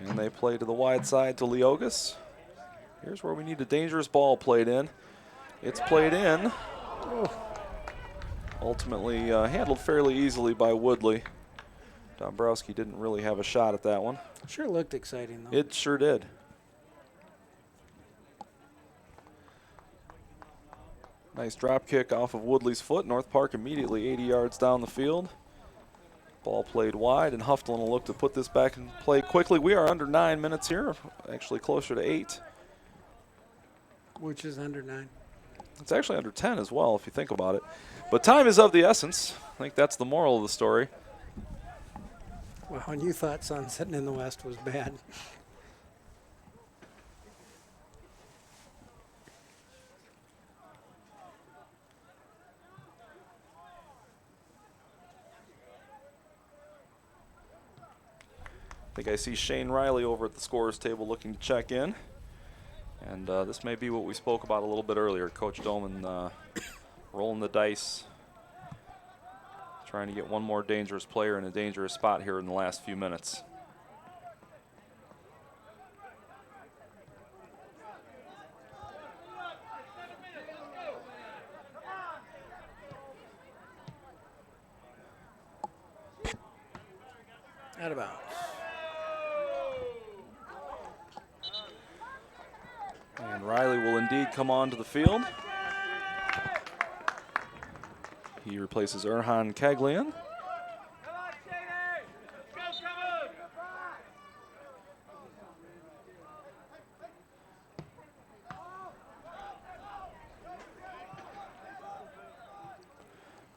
And they play to the wide side to Leogas. Here's where we need a dangerous ball played in. It's played in. Ultimately handled fairly easily by Woodley. Dombrowski didn't really have a shot at that one. Sure looked exciting, though. It sure did. Nice drop kick off of Woodley's foot. North Park immediately 80 yards down the field. Ball played wide, and Huftlin will look to put this back in play quickly. We are under 9 minutes here, actually closer to 8. Which is under 9. It's actually under 10 as well, if you think about it. But time is of the essence. I think that's the moral of the story. Well, and you thought sun setting in the west was bad. I think I see Shane Riley over at the scorer's table looking to check in. And this may be what we spoke about a little bit earlier. Coach Doman rolling the dice, trying to get one more dangerous player in a dangerous spot here in the last few minutes. Out of bounds. And Riley will indeed come onto the field. He replaces Erhan Kaglian.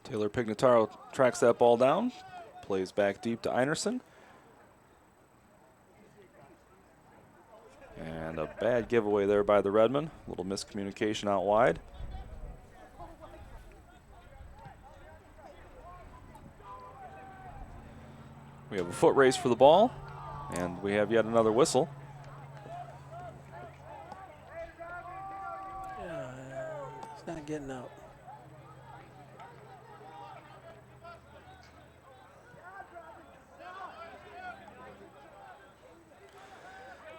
Taylor Pignataro tracks that ball down, plays back deep to Einerson. And a bad giveaway there by the Redmen. A little miscommunication out wide. We have a foot race for the ball, and we have yet another whistle. It's not getting out.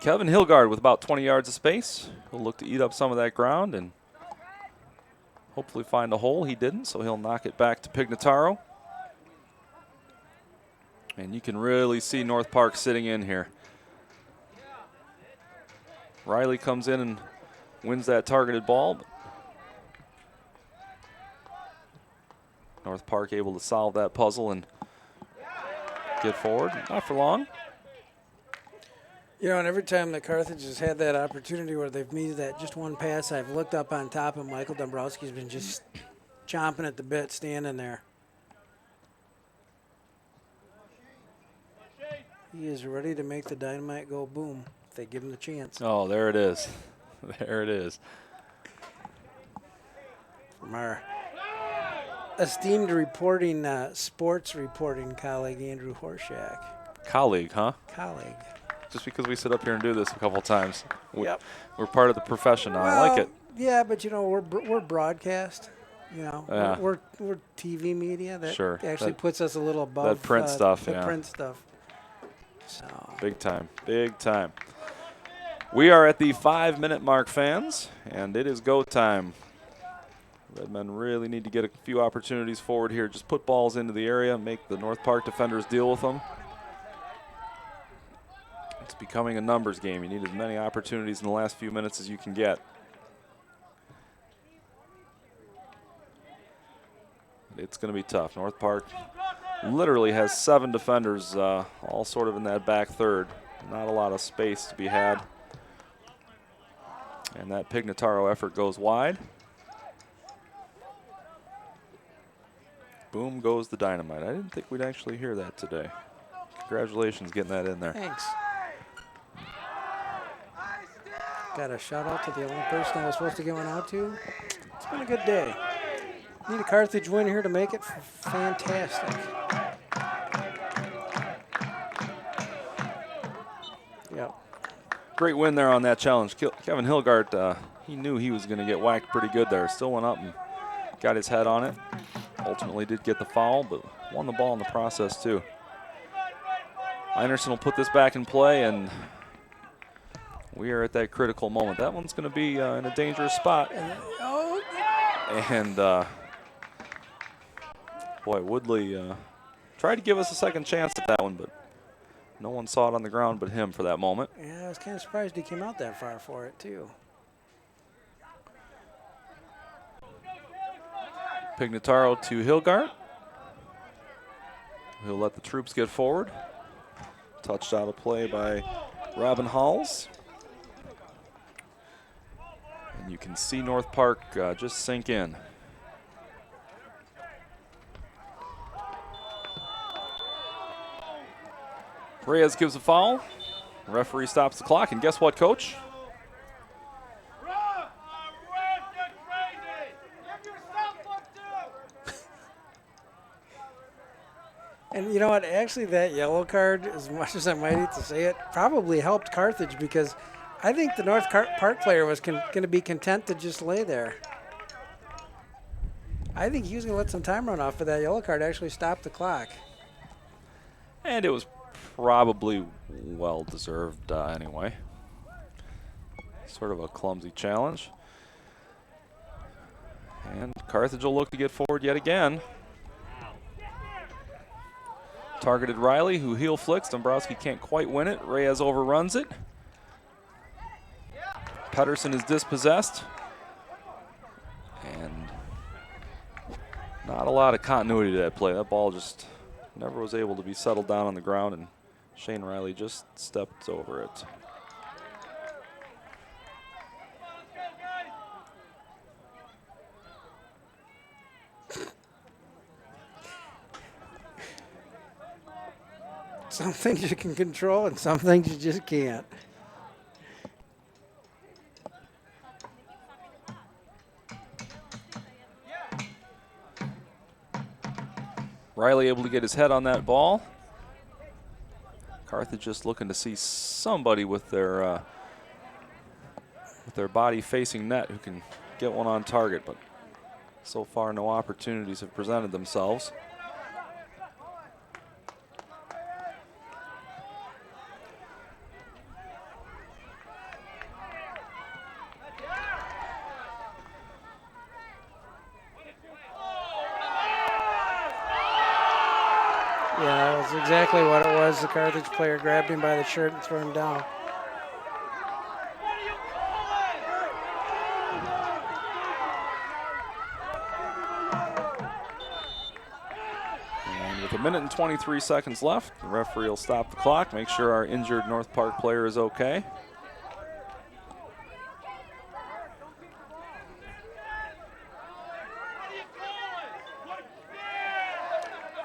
Kevin Hilgard with about 20 yards of space. He'll look to eat up some of that ground and hopefully find a hole. He didn't, so he'll knock it back to Pignataro. And you can really see North Park sitting in here. Riley comes in and wins that targeted ball. But North Park able to solve that puzzle and get forward. Not for long. You know, and every time that Carthage has had that opportunity where they've needed that just one pass, I've looked up on top and Michael Dombrowski's been just chomping at the bit, standing there. He is ready to make the dynamite go boom if they give him the chance. Oh, there it is. There it is. From our esteemed sports reporting colleague, Andrew Horshak. Colleague, huh? Colleague. Just because we sit up here and do this a couple times. Yep. We're part of the profession now. I like it. Yeah, but you know, we're broadcast. You know, Yeah. we're TV media. That Sure. actually That- puts us a little above that print stuff, The yeah. print stuff. So Big time. Big time. We are at the 5-minute mark, fans, and it is go time. Redmen really need to get a few opportunities forward here. Just put balls into the area, make the North Park defenders deal with them. It's becoming a numbers game. You need as many opportunities in the last few minutes as you can get. It's going to be tough. North Park literally has 7 defenders, all sort of in that back third. Not a lot of space to be had. And that Pignataro effort goes wide. Boom goes the dynamite. I didn't think we'd actually hear that today. Congratulations getting that in there. thanks. Got a shout out to the only person I was supposed to give one out to. It's been a good day. Need a Carthage win here to make it fantastic. Yep. Great win there on that challenge. Kevin Hilgard, he knew he was going to get whacked pretty good there. Still went up and got his head on it. Ultimately did get the foul, but won the ball in the process too. Einerson will put this back in play, and we are at that critical moment. That one's going to be in a dangerous spot. And boy, Woodley tried to give us a second chance at that one, but no one saw it on the ground but him for that moment. Yeah, I was kind of surprised he came out that far for it too. Pignataro to Hilgard. He'll let the troops get forward. Touched out of play by Robin Halls. And you can see North Park just sink in. Reyes gives a foul. Referee stops the clock, and guess what, Coach? And you know what? Actually, that yellow card, as much as I might hate to say it, probably helped Carthage because I think the North Park player was going to be content to just lay there. I think he was going to let some time run off, but that yellow card actually stopped the clock. And it was probably well-deserved anyway. Sort of a clumsy challenge. And Carthage will look to get forward yet again. Targeted Riley, who heel flicks. Dombrowski can't quite win it. Reyes overruns it. Pedersen is dispossessed. And not a lot of continuity to that play. That ball just never was able to be settled down on the ground, and Shane Riley just stepped over it. Some things you can control and some things you just can't. Riley able to get his head on that ball. Carthage just looking to see somebody with their body facing net who can get one on target, but so far no opportunities have presented themselves. Yeah, that's exactly what it was. The Carthage player grabbed him by the shirt and threw him down. And with 1 minute and 23 seconds left, the referee will stop the clock, make sure our injured North Park player is okay.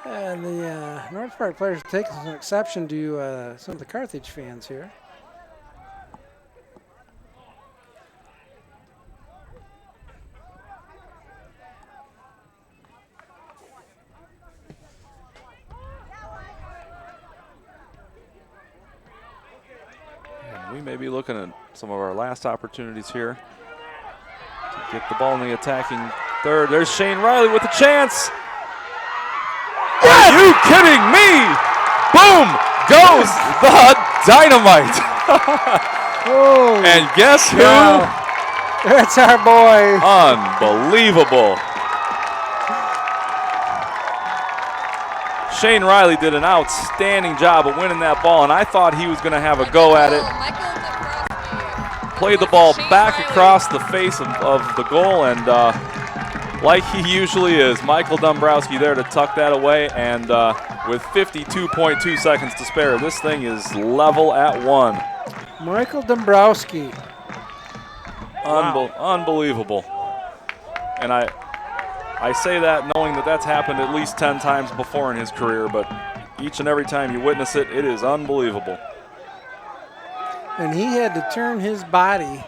And the North Park players are taking some exception to some of the Carthage fans here. And we may be looking at some of our last opportunities here to get the ball in the attacking third. There's Shane Riley with a chance. Are you kidding me? Boom goes the dynamite. Oh, And guess who? wow. That's our boy. Unbelievable. Shane Riley did an outstanding job of winning that ball, and I thought he was going to have a go at it. Played the ball back across the face of the goal, and like he usually is, Michael Dombrowski there to tuck that away, and with 52.2 seconds to spare, this thing is level at 1. Michael Dombrowski. Unbelievable. And I say that knowing that that's happened at least 10 times before in his career, but each and every time you witness it, it is unbelievable. And he had to turn his body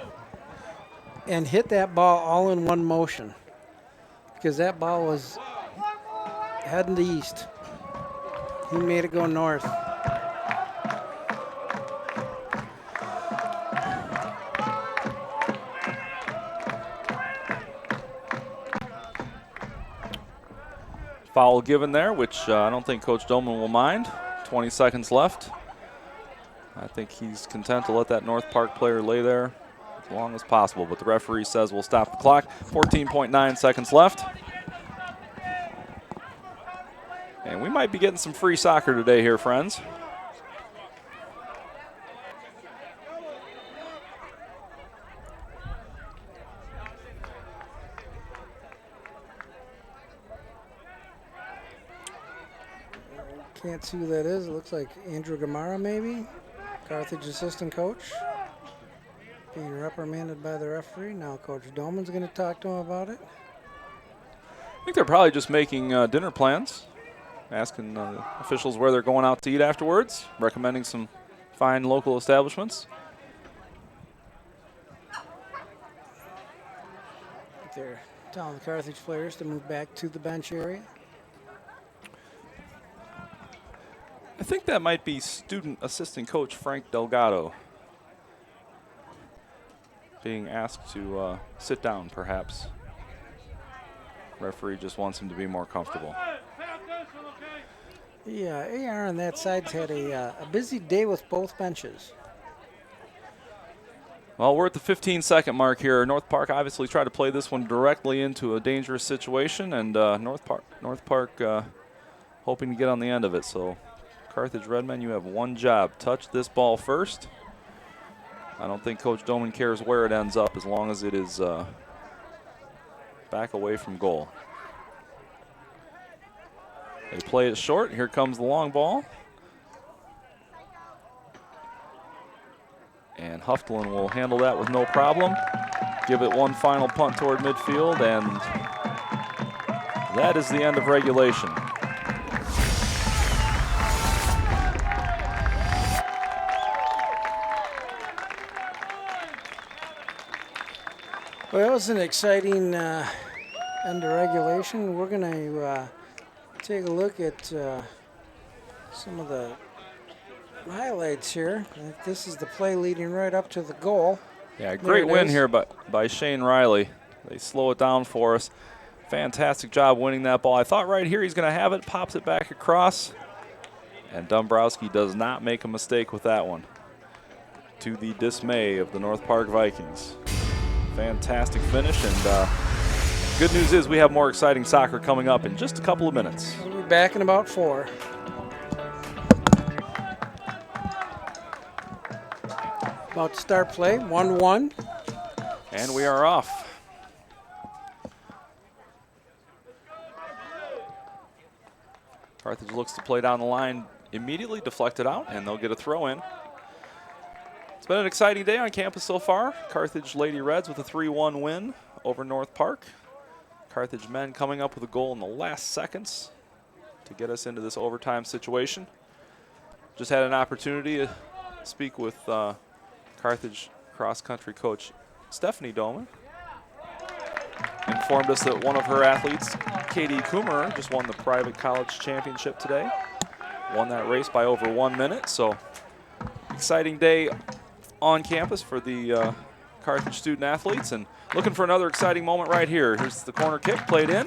and hit that ball all in one motion because that ball was heading to east. He made it go north. Foul given there, which I don't think Coach Doman will mind. 20 seconds left. I think he's content to let that North Park player lay there as long as possible, but the referee says we'll stop the clock. 14.9 seconds left. And we might be getting some free soccer today here, friends. Can't see who that is. It looks like Andrew Gamara, maybe. Carthage assistant coach. Being reprimanded by the referee. Now Coach Doman's going to talk to him about it. I think they're probably just making dinner plans, asking officials where they're going out to eat afterwards, recommending some fine local establishments. They're telling the Carthage players to move back to the bench area. I think that might be student assistant coach Frank Delgado being asked to sit down, perhaps. Referee just wants him to be more comfortable. Yeah, AR on that side's had a busy day with both benches. Well, we're at the 15-second mark here. North Park obviously tried to play this one directly into a dangerous situation, and North Park hoping to get on the end of it. So, Carthage Redmen, you have one job. Touch this ball first. I don't think Coach Doman cares where it ends up as long as it is back away from goal. They play it short. Here comes the long ball. And Huftlin will handle that with no problem. Give it one final punt toward midfield, and that is the end of regulation. Well, it was an exciting end of regulation. We're going to take a look at some of the highlights here. This is the play leading right up to the goal. Yeah, great win here by Shane Riley. They slow it down for us. Fantastic job winning that ball. I thought right here he's going to have it, pops it back across. And Dombrowski does not make a mistake with that one, to the dismay of the North Park Vikings. Fantastic finish, and good news is we have more exciting soccer coming up in just a couple of minutes. We'll be back in about 4. About to start play, 1-1. And we are off. Carthage looks to play down the line, immediately deflected out, and they'll get a throw in. It's been an exciting day on campus so far. Carthage Lady Reds with a 3-1 win over North Park. Carthage men coming up with a goal in the last seconds to get us into this overtime situation. Just had an opportunity to speak with Carthage cross-country coach Stephanie Doman. Informed us that one of her athletes, Katie Coomer, just won the private college championship today. Won that race by over 1 minute, so exciting day on campus for the Carthage student athletes, and looking for another exciting moment right here. Here's the corner kick played in.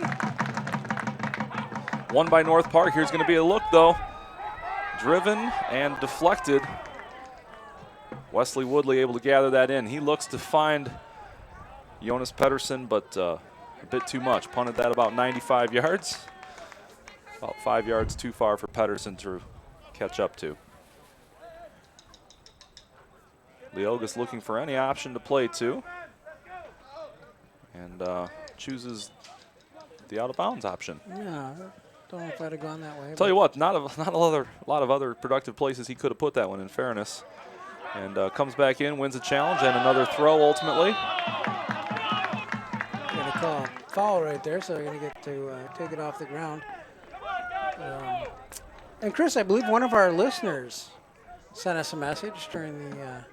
Won by North Park. Here's going to be a look, though. Driven and deflected. Wesley Woodley able to gather that in. He looks to find Jonas Pedersen, but a bit too much. Punted that about 95 yards. About 5 yards too far for Pedersen to catch up to. Leogas looking for any option to play to, and chooses the out-of-bounds option. Yeah, don't know if I'd have gone that way. Tell you what, not a lot of other productive places he could have put that one, in fairness. And comes back in, wins a challenge, and another throw ultimately. Going to call a foul right there, so they're going to get to take it off the ground. And Chris, I believe one of our listeners sent us a message during the.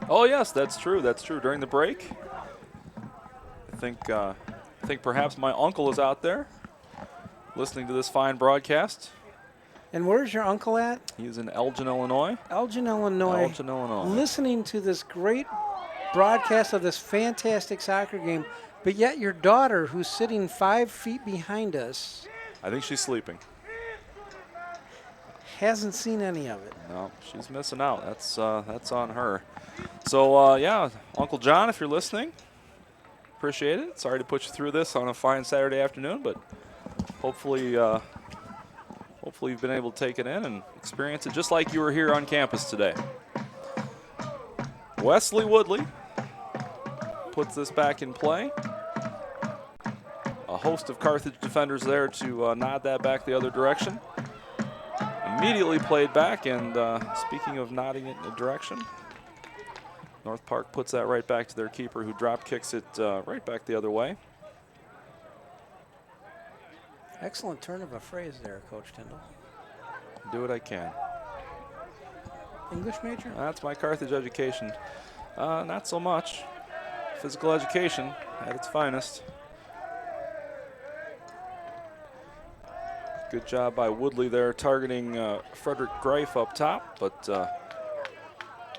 Oh yes, that's true. That's true. During the break, I think perhaps my uncle is out there listening to this fine broadcast. And where's your uncle at? He's in Elgin, Illinois. Elgin, Illinois. Elgin, Illinois. Listening to this great broadcast of this fantastic soccer game, but yet your daughter, who's sitting 5 feet behind us, I think she's sleeping. hasn't seen any of it. No, she's missing out. That's on her. So yeah, Uncle John, if you're listening, appreciate it. Sorry to put you through this on a fine Saturday afternoon, but hopefully you've been able to take it in and experience it just like you were here on campus today. Wesley Woodley puts this back in play. A host of Carthage defenders there to nod that back the other direction. Immediately played back, and speaking of nodding it in a direction, North Park puts that right back to their keeper, who drop kicks it right back the other way. Excellent turn of a phrase there, Coach Tindall. Do what I can. English major? That's my Carthage education. Not so much. Physical education at its finest. Good job by Woodley there, targeting Frederick Greif up top, but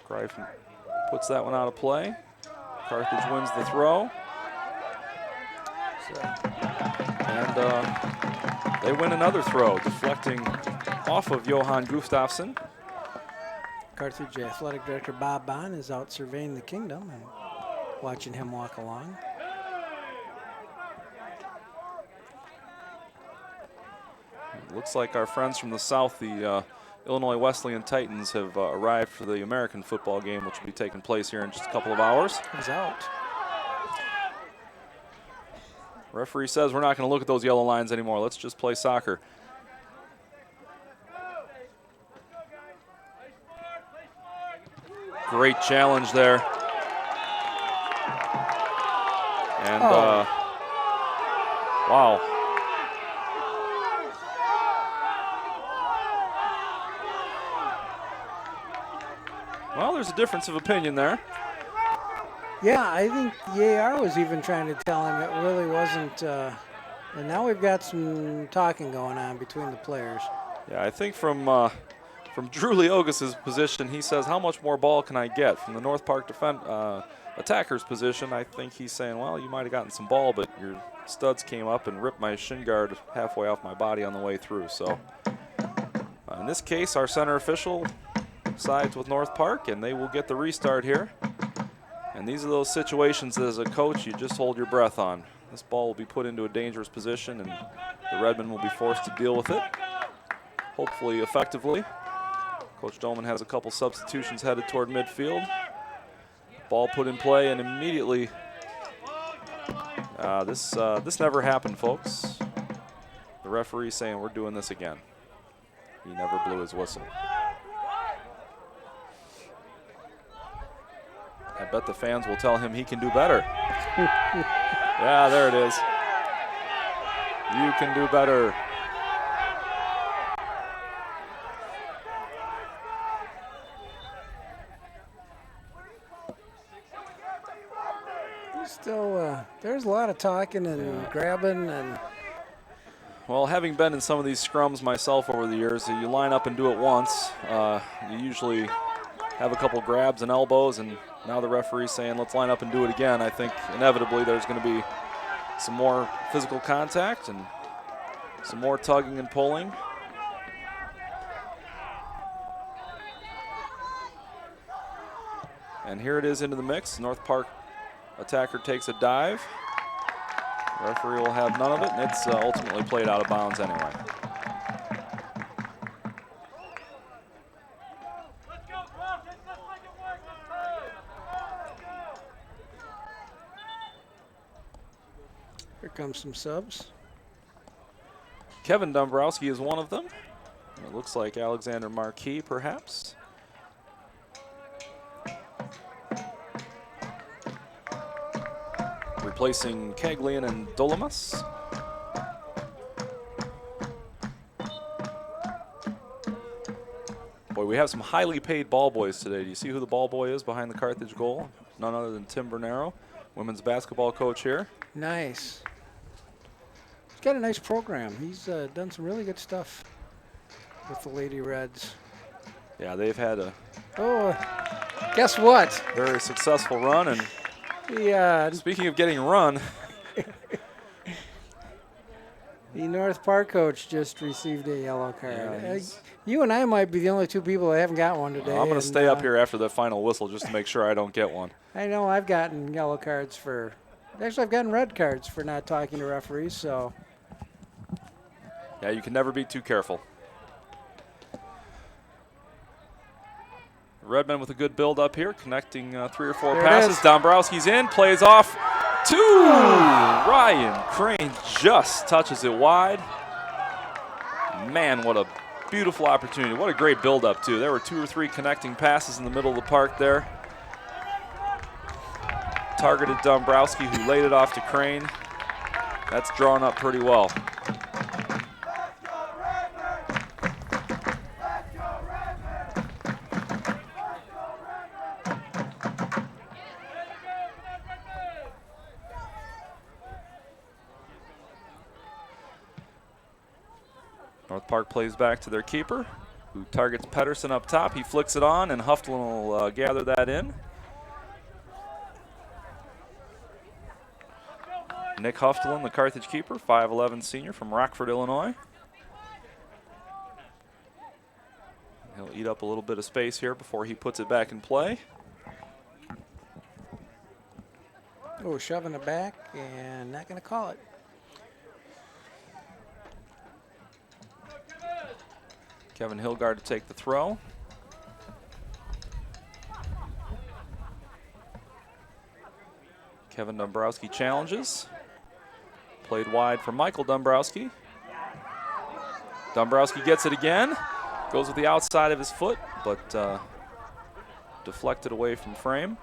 Greif puts that one out of play. Carthage wins the throw. And they win another throw, deflecting off of Johan Gustafsson. Carthage Athletic Director Bob Bond is out surveying the kingdom and watching him walk along. Looks like our friends from the south, the Illinois Wesleyan Titans have arrived for the American football game, which will be taking place here in just a couple of hours. He's out. Referee says we're not going to look at those yellow lines anymore. Let's just play soccer. Great challenge there. And, wow. Well, there's a difference of opinion there. Yeah, I think the AR was even trying to tell him it really wasn't. And now we've got some talking going on between the players. Yeah, I think from Drew Leogas's position, he says, how much more ball can I get? From the North Park attacker's position, I think he's saying, well, you might have gotten some ball, but your studs came up and ripped my shin guard halfway off my body on the way through. So in this case, our center official sides with North Park, and they will get the restart here. And these are those situations that as a coach you just hold your breath on. This ball will be put into a dangerous position, and the Redmen will be forced to deal with it, hopefully effectively. Coach Doman has a couple substitutions headed toward midfield. Ball put in play, and immediately this never happened, folks. The referee saying we're doing this again. He never blew his whistle. I bet the fans will tell him he can do better. Yeah, there it is. You can do better. Still, there's a lot of talking and grabbing and. Well, having been in some of these scrums myself over the years, you line up and do it once. You usually have a couple grabs and elbows, and now the referee's saying, let's line up and do it again. I think inevitably there's going to be some more physical contact and some more tugging and pulling. And here it is into the mix. North Park attacker takes a dive. Referee will have none of it, and it's ultimately played out of bounds anyway. Here comes some subs. Kevin Dombrowski is one of them. It looks like Alexander Marquis, perhaps. Replacing Caglian and Dolomas. Boy, we have some highly paid ball boys today. Do you see who the ball boy is behind the Carthage goal? None other than Tim Bernero, women's basketball coach here. Nice. He's got a nice program. He's done some really good stuff with the Lady Reds. Yeah, they've had a Guess what? very successful run. And Yeah. speaking of getting run, The North Park coach just received a yellow card. Yeah, You and I might be the only two people that haven't got one today. I'm going and, to stay up here after the final whistle just to make sure I don't get one. I know I've gotten yellow cards for. Actually, I've gotten red cards for not talking to referees. So Yeah, you can never be too careful. Redmen with a good build up here, connecting 3 or 4 There it passes. is. Dombrowski's in, plays off to Ryan Crane, just touches it wide. Man, what a beautiful opportunity. What a great build up, too. There were 2 or 3 connecting passes in the middle of the park there. Targeted Dombrowski, who laid it off to Crane. That's drawn up pretty well. North Park plays back to their keeper, who targets Pedersen up top. He flicks it on, and Hufflin will gather that in. Nick Hufflin, the Carthage keeper, 5'11" senior from Rockford, Illinois. He'll eat up a little bit of space here before he puts it back in play. Oh, shoving it back and not going to call it. Kevin Hilgard to take the throw. Kevin Dombrowski challenges. Played wide for Michael Dombrowski. Dombrowski gets it again. Goes with the outside of his foot, but deflected away from frame.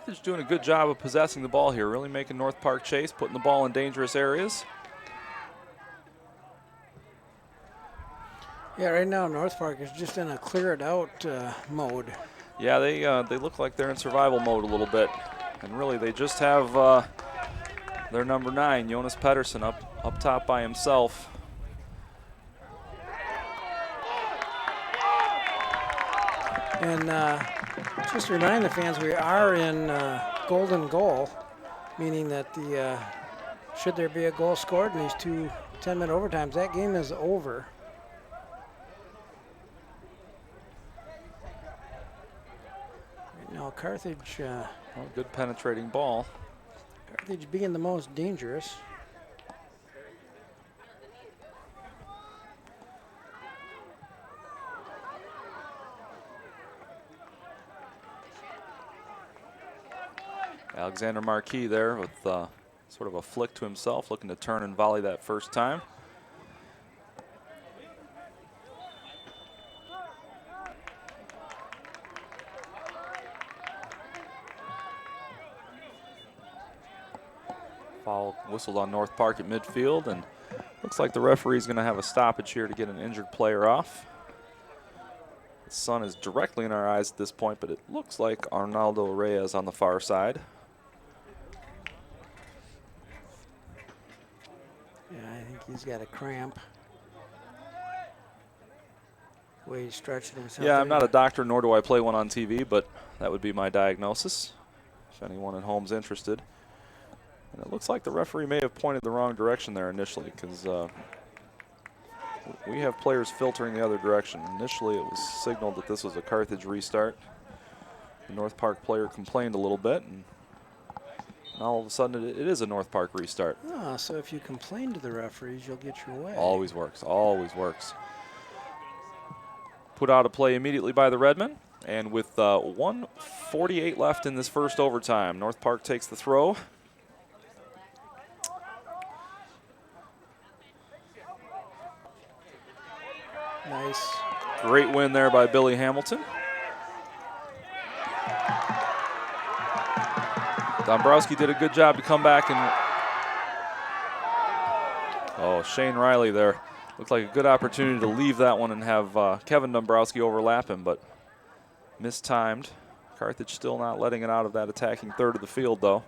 Carthage doing a good job of possessing the ball here, really making North Park chase, putting the ball in dangerous areas. Yeah, right now North Park is just in a clear it out mode. Yeah, they look like they're in survival mode a little bit, and really they just have their number 9, Jonas Pettersson, up top by himself. And just to remind the fans, we are in golden goal, meaning that the should there be a goal scored in these 2 10-minute overtimes, that game is over. Right now, Carthage, Good penetrating ball. Carthage being the most dangerous. Alexander Marquis there with sort of a flick to himself, looking to turn and volley that first time. Foul whistled on North Park at midfield, and looks like the referee's going to have a stoppage here to get an injured player off. The sun is directly in our eyes at this point, but it looks like Arnaldo Reyes on the far side. Yeah, I think he's got a cramp. The way he's stretching himself. Yeah, I'm not a doctor, nor do I play one on TV, but that would be my diagnosis, if anyone at home's interested. And it looks like the referee may have pointed the wrong direction there initially, because we have players filtering the other direction. Initially, it was signaled that this was a Carthage restart. The North Park player complained a little bit, and now all of a sudden it is a North Park restart. Oh, so if you complain to the referees, you'll get your way. Always works, always works. Put out a play immediately by the Redmen, and with 1:48 left in this first overtime, North Park takes the throw. Nice. Great win there by Billy Hamilton. Dombrowski did a good job to come back and... Oh, Shane Riley there. Looked like a good opportunity to leave that one and have Kevin Dombrowski overlap him, but mistimed. Carthage still not letting it out of that attacking third of the field, though.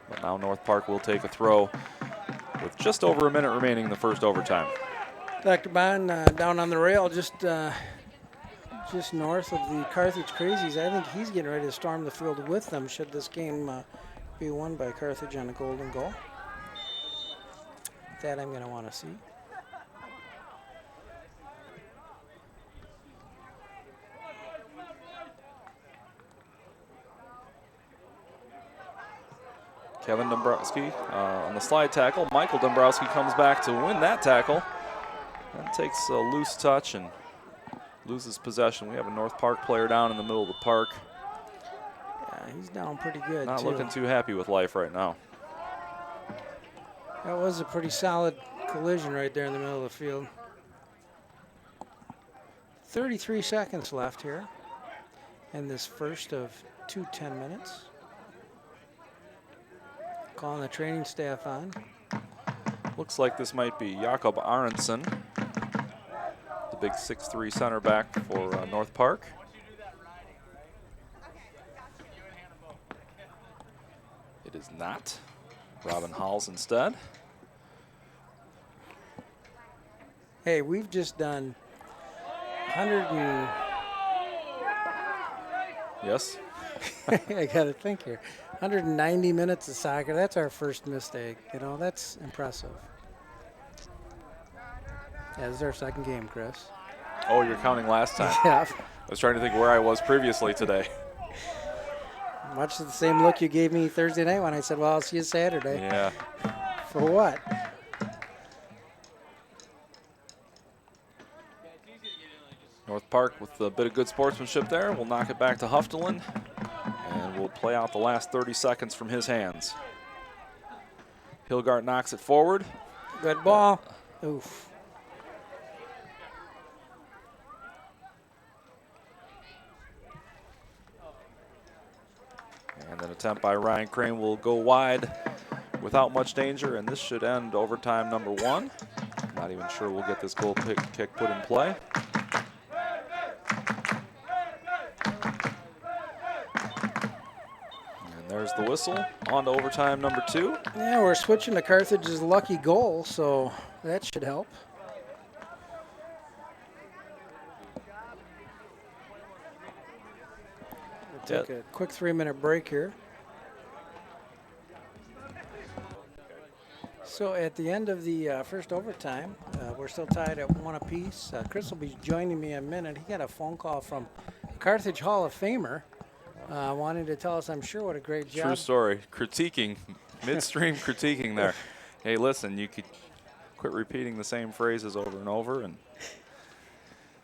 But now North Park will take a throw with just over a minute remaining in the first overtime. Dr. Bond, down on the rail, just north of the Carthage Crazies. I think he's getting ready to storm the field with them should this game be won by Carthage on a golden goal. That I'm going to want to see. Kevin Dombrowski on the slide tackle. Michael Dombrowski comes back to win that tackle. And takes a loose touch and loses possession. We have a North Park player down in the middle of the park. Yeah, he's down pretty good, Not too. looking too happy with life right now. That was a pretty solid collision right there in the middle of the field. 33 seconds left here in this first of 2 10 minutes. Calling the training staff on. Looks like this might be Jakob Aronson, the big 6'3" center back for North Park. It is not. Robin Halls instead. Hey, we've just done 100 and... Yes. I got to think here. 190 minutes of soccer. That's our first mistake. You know, that's impressive. Yeah, this is our second game, Chris. Oh, you're counting last time. Yeah. I was trying to think where I was previously today. Much the same look you gave me Thursday night when I said, well, I'll see you Saturday. Yeah. For what? North Park with a bit of good sportsmanship there. We'll knock it back to Huftelin, and we'll play out the last 30 seconds from his hands. Hilgart knocks it forward. Good ball. Oof. And an attempt by Ryan Crane will go wide without much danger, and this should end overtime number 1. Not even sure we'll get this goal kick put in play. And there's the whistle. On to overtime number 2. Yeah, we're switching to Carthage's lucky goal, so that should help. We'll take a quick 3-minute break here. So at the end of the first overtime, we're still tied at 1 apiece. Chris will be joining me in a minute. He got a phone call from Carthage Hall of Famer wanting to tell us, I'm sure, what a great job. True story. Critiquing, midstream critiquing there. Hey, listen, you could quit repeating the same phrases over and over. And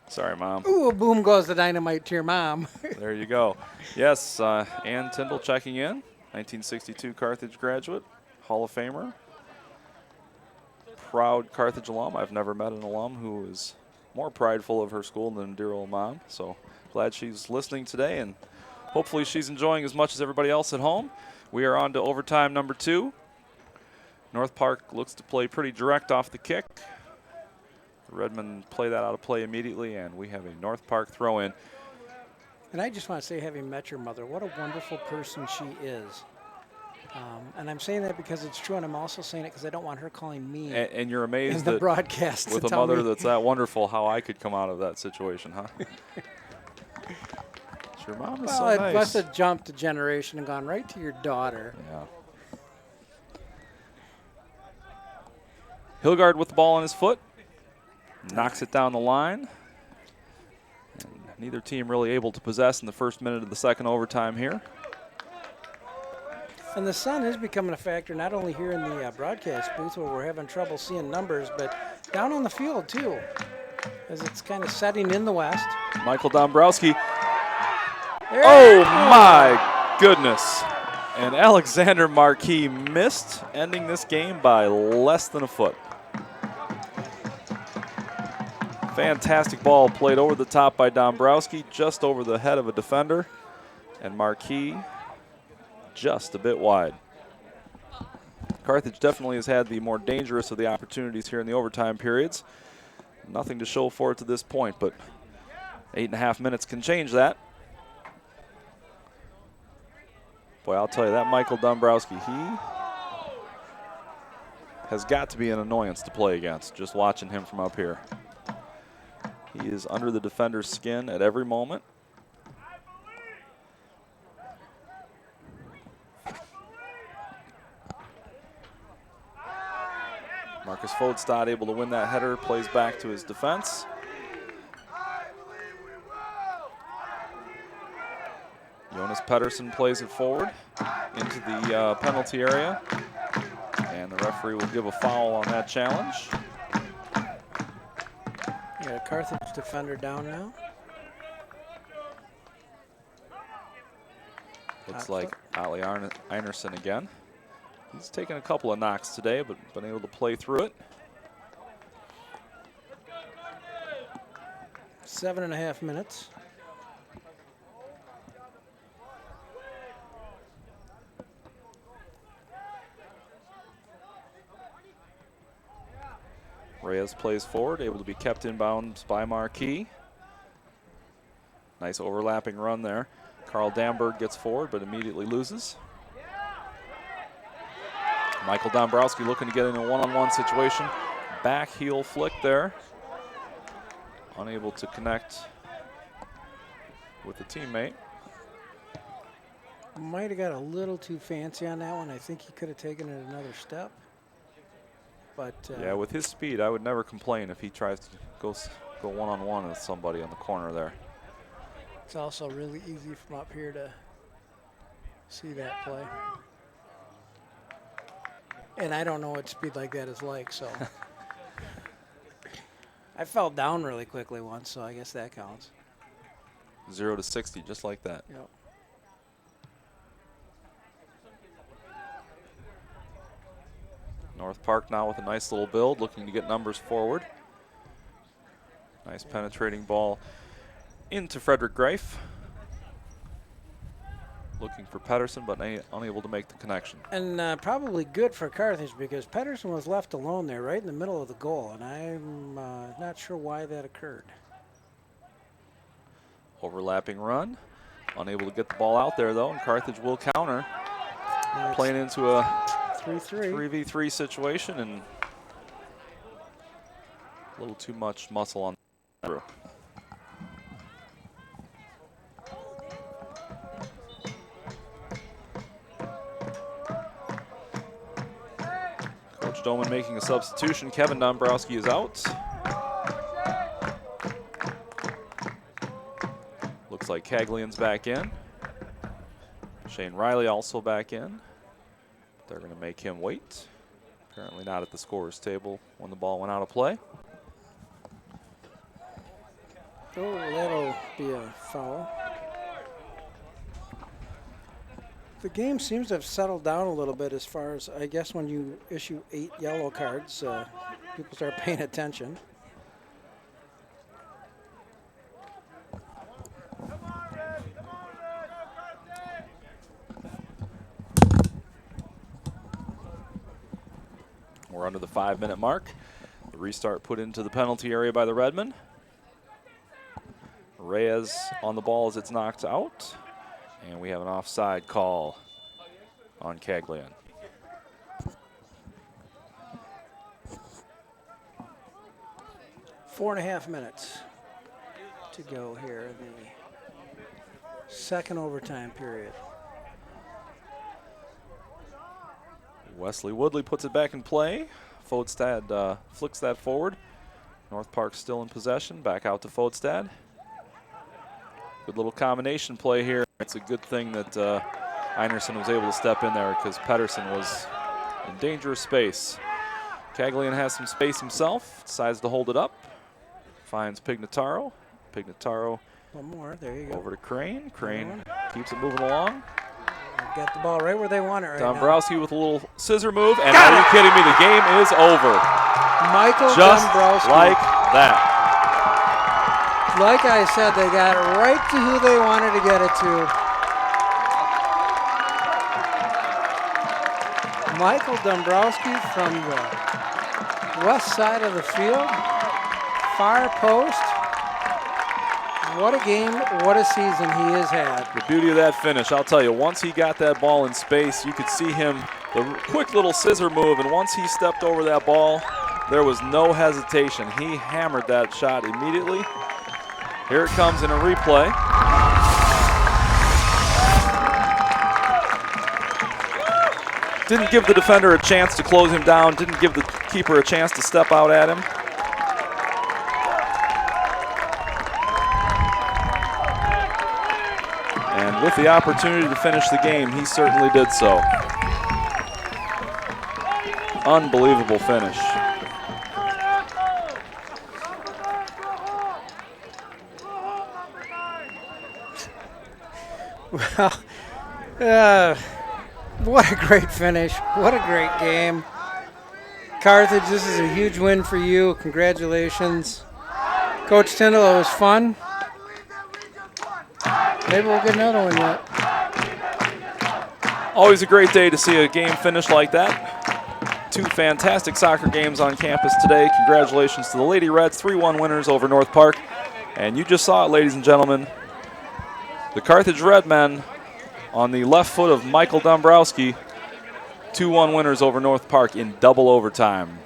sorry, Mom. Ooh, boom goes the dynamite to your mom. There you go. Yes, Ann Tindall checking in, 1962 Carthage graduate, Hall of Famer. Proud Carthage alum. I've never met an alum who is more prideful of her school than dear old Mom. So glad she's listening today, and hopefully she's enjoying as much as everybody else at home. We are on to overtime number 2. North Park looks to play pretty direct off the kick. The Redmen play that out of play immediately, and we have a North Park throw in. And I just want to say, having met your mother, what a wonderful person she is. And I'm saying that because it's true, and I'm also saying it because I don't want her calling me And you're amazed in the that broadcast with to a tell mother me. that's that wonderful, how I could come out of that situation, huh? Your mom is Well, so it nice. must have jumped a generation and gone right to your daughter. Yeah. Hilgard with the ball on his foot. Knocks it down the line. And neither team really able to possess in the first minute of the second overtime here. And the sun is becoming a factor not only here in the broadcast booth where we're having trouble seeing numbers, but down on the field too, as it's kind of setting in the west. Michael Dombrowski. Oh my goodness. And Alexander Marquis missed, ending this game by less than a foot. Fantastic ball played over the top by Dombrowski, just over the head of a defender. And Marquis just a bit wide. Carthage definitely has had the more dangerous of the opportunities here in the overtime periods. Nothing to show for it to this point, but 8.5 minutes can change that. Boy, I'll tell you, that Michael Dombrowski, he has got to be an annoyance to play against, just watching him from up here. He is under the defender's skin at every moment. Marcus Fodstad able to win that header, plays back to his defense. Jonas Pettersson plays it forward into the penalty area. And the referee will give a foul on that challenge. Got a Carthage defender down now. Looks like Ali Einerson again. He's taken a couple of knocks today, but been able to play through it. 7.5 minutes. Reyes plays forward, able to be kept in bounds by Marquis. Nice overlapping run there. Carl Damberg gets forward, but immediately loses. Michael Dombrowski looking to get in a one-on-one situation. Back heel flick there. Unable to connect with the teammate. Might have got a little too fancy on that one. I think he could have taken it another step. But Yeah, with his speed, I would never complain if he tries to go one-on-one with somebody on the corner there. it's also really easy from up here to see that play. And I don't know what speed like that is like, so. I fell down really quickly once, so I guess that counts. 0 to 60, just like that. Yep. North Park now with a nice little build, looking to get numbers forward. Nice penetrating ball into Frederick Greif. Looking for Pedersen, but unable to make the connection. And probably good for Carthage because Pedersen was left alone there right in the middle of the goal, and I'm not sure why that occurred. Overlapping run. Unable to get the ball out there, though, and Carthage will counter. Playing into a 3v3 situation and a little too much muscle on the through. Coach Doman making a substitution. Kevin Dombrowski is out. Looks like Caglian's back in. Shane Riley also back in. They're going to make him wait. Apparently not at the scorer's table when the ball went out of play. Oh, that'll be a foul. The game seems to have settled down a little bit as far as, I guess, when you issue 8 yellow cards, people start paying attention. We're under the 5-minute mark. The restart put into the penalty area by the Redmen. Reyes on the ball as it's knocked out. And we have an offside call on Caglian. Four and a half minutes to go here in the second overtime period. Wesley Woodley puts it back in play. Fodstad flicks that forward. North Park still in possession. Back out to Fodstad. Good little combination play here. It's a good thing that Einerson was able to step in there because Pedersen was in dangerous space. Caglian has some space himself. Decides to hold it up. Finds Pignataro. Pignataro One more. There you go. over to Crane. Crane keeps it moving along. Got the ball right where they want it right Dombrowski with a little scissor move. And are you kidding me? The game is over. Michael Just Dombrowski. like that. Like I said, they got it right to who they wanted to get it to. Michael Dombrowski from the west side of the field. Far post. What a game, what a season he has had. The beauty of that finish, I'll tell you, once he got that ball in space, you could see him, the quick little scissor move, and once he stepped over that ball, there was no hesitation. He hammered that shot immediately. Here it comes in a replay. Didn't give the defender a chance to close him down, didn't give the keeper a chance to step out at him. And with the opportunity to finish the game, he certainly did so. Unbelievable finish. Well, what a great finish. What a great game. Carthage, this is a huge win for you. Congratulations. Coach Tindall, it was fun. Maybe we'll get another one yet. Always a great day to see a game finish like that. 2 fantastic soccer games on campus today. Congratulations to the Lady Reds, 3-1 winners over North Park. And you just saw it, ladies and gentlemen. The Carthage Redmen on the left foot of Michael Dombrowski, 2-1 winners over North Park in double overtime.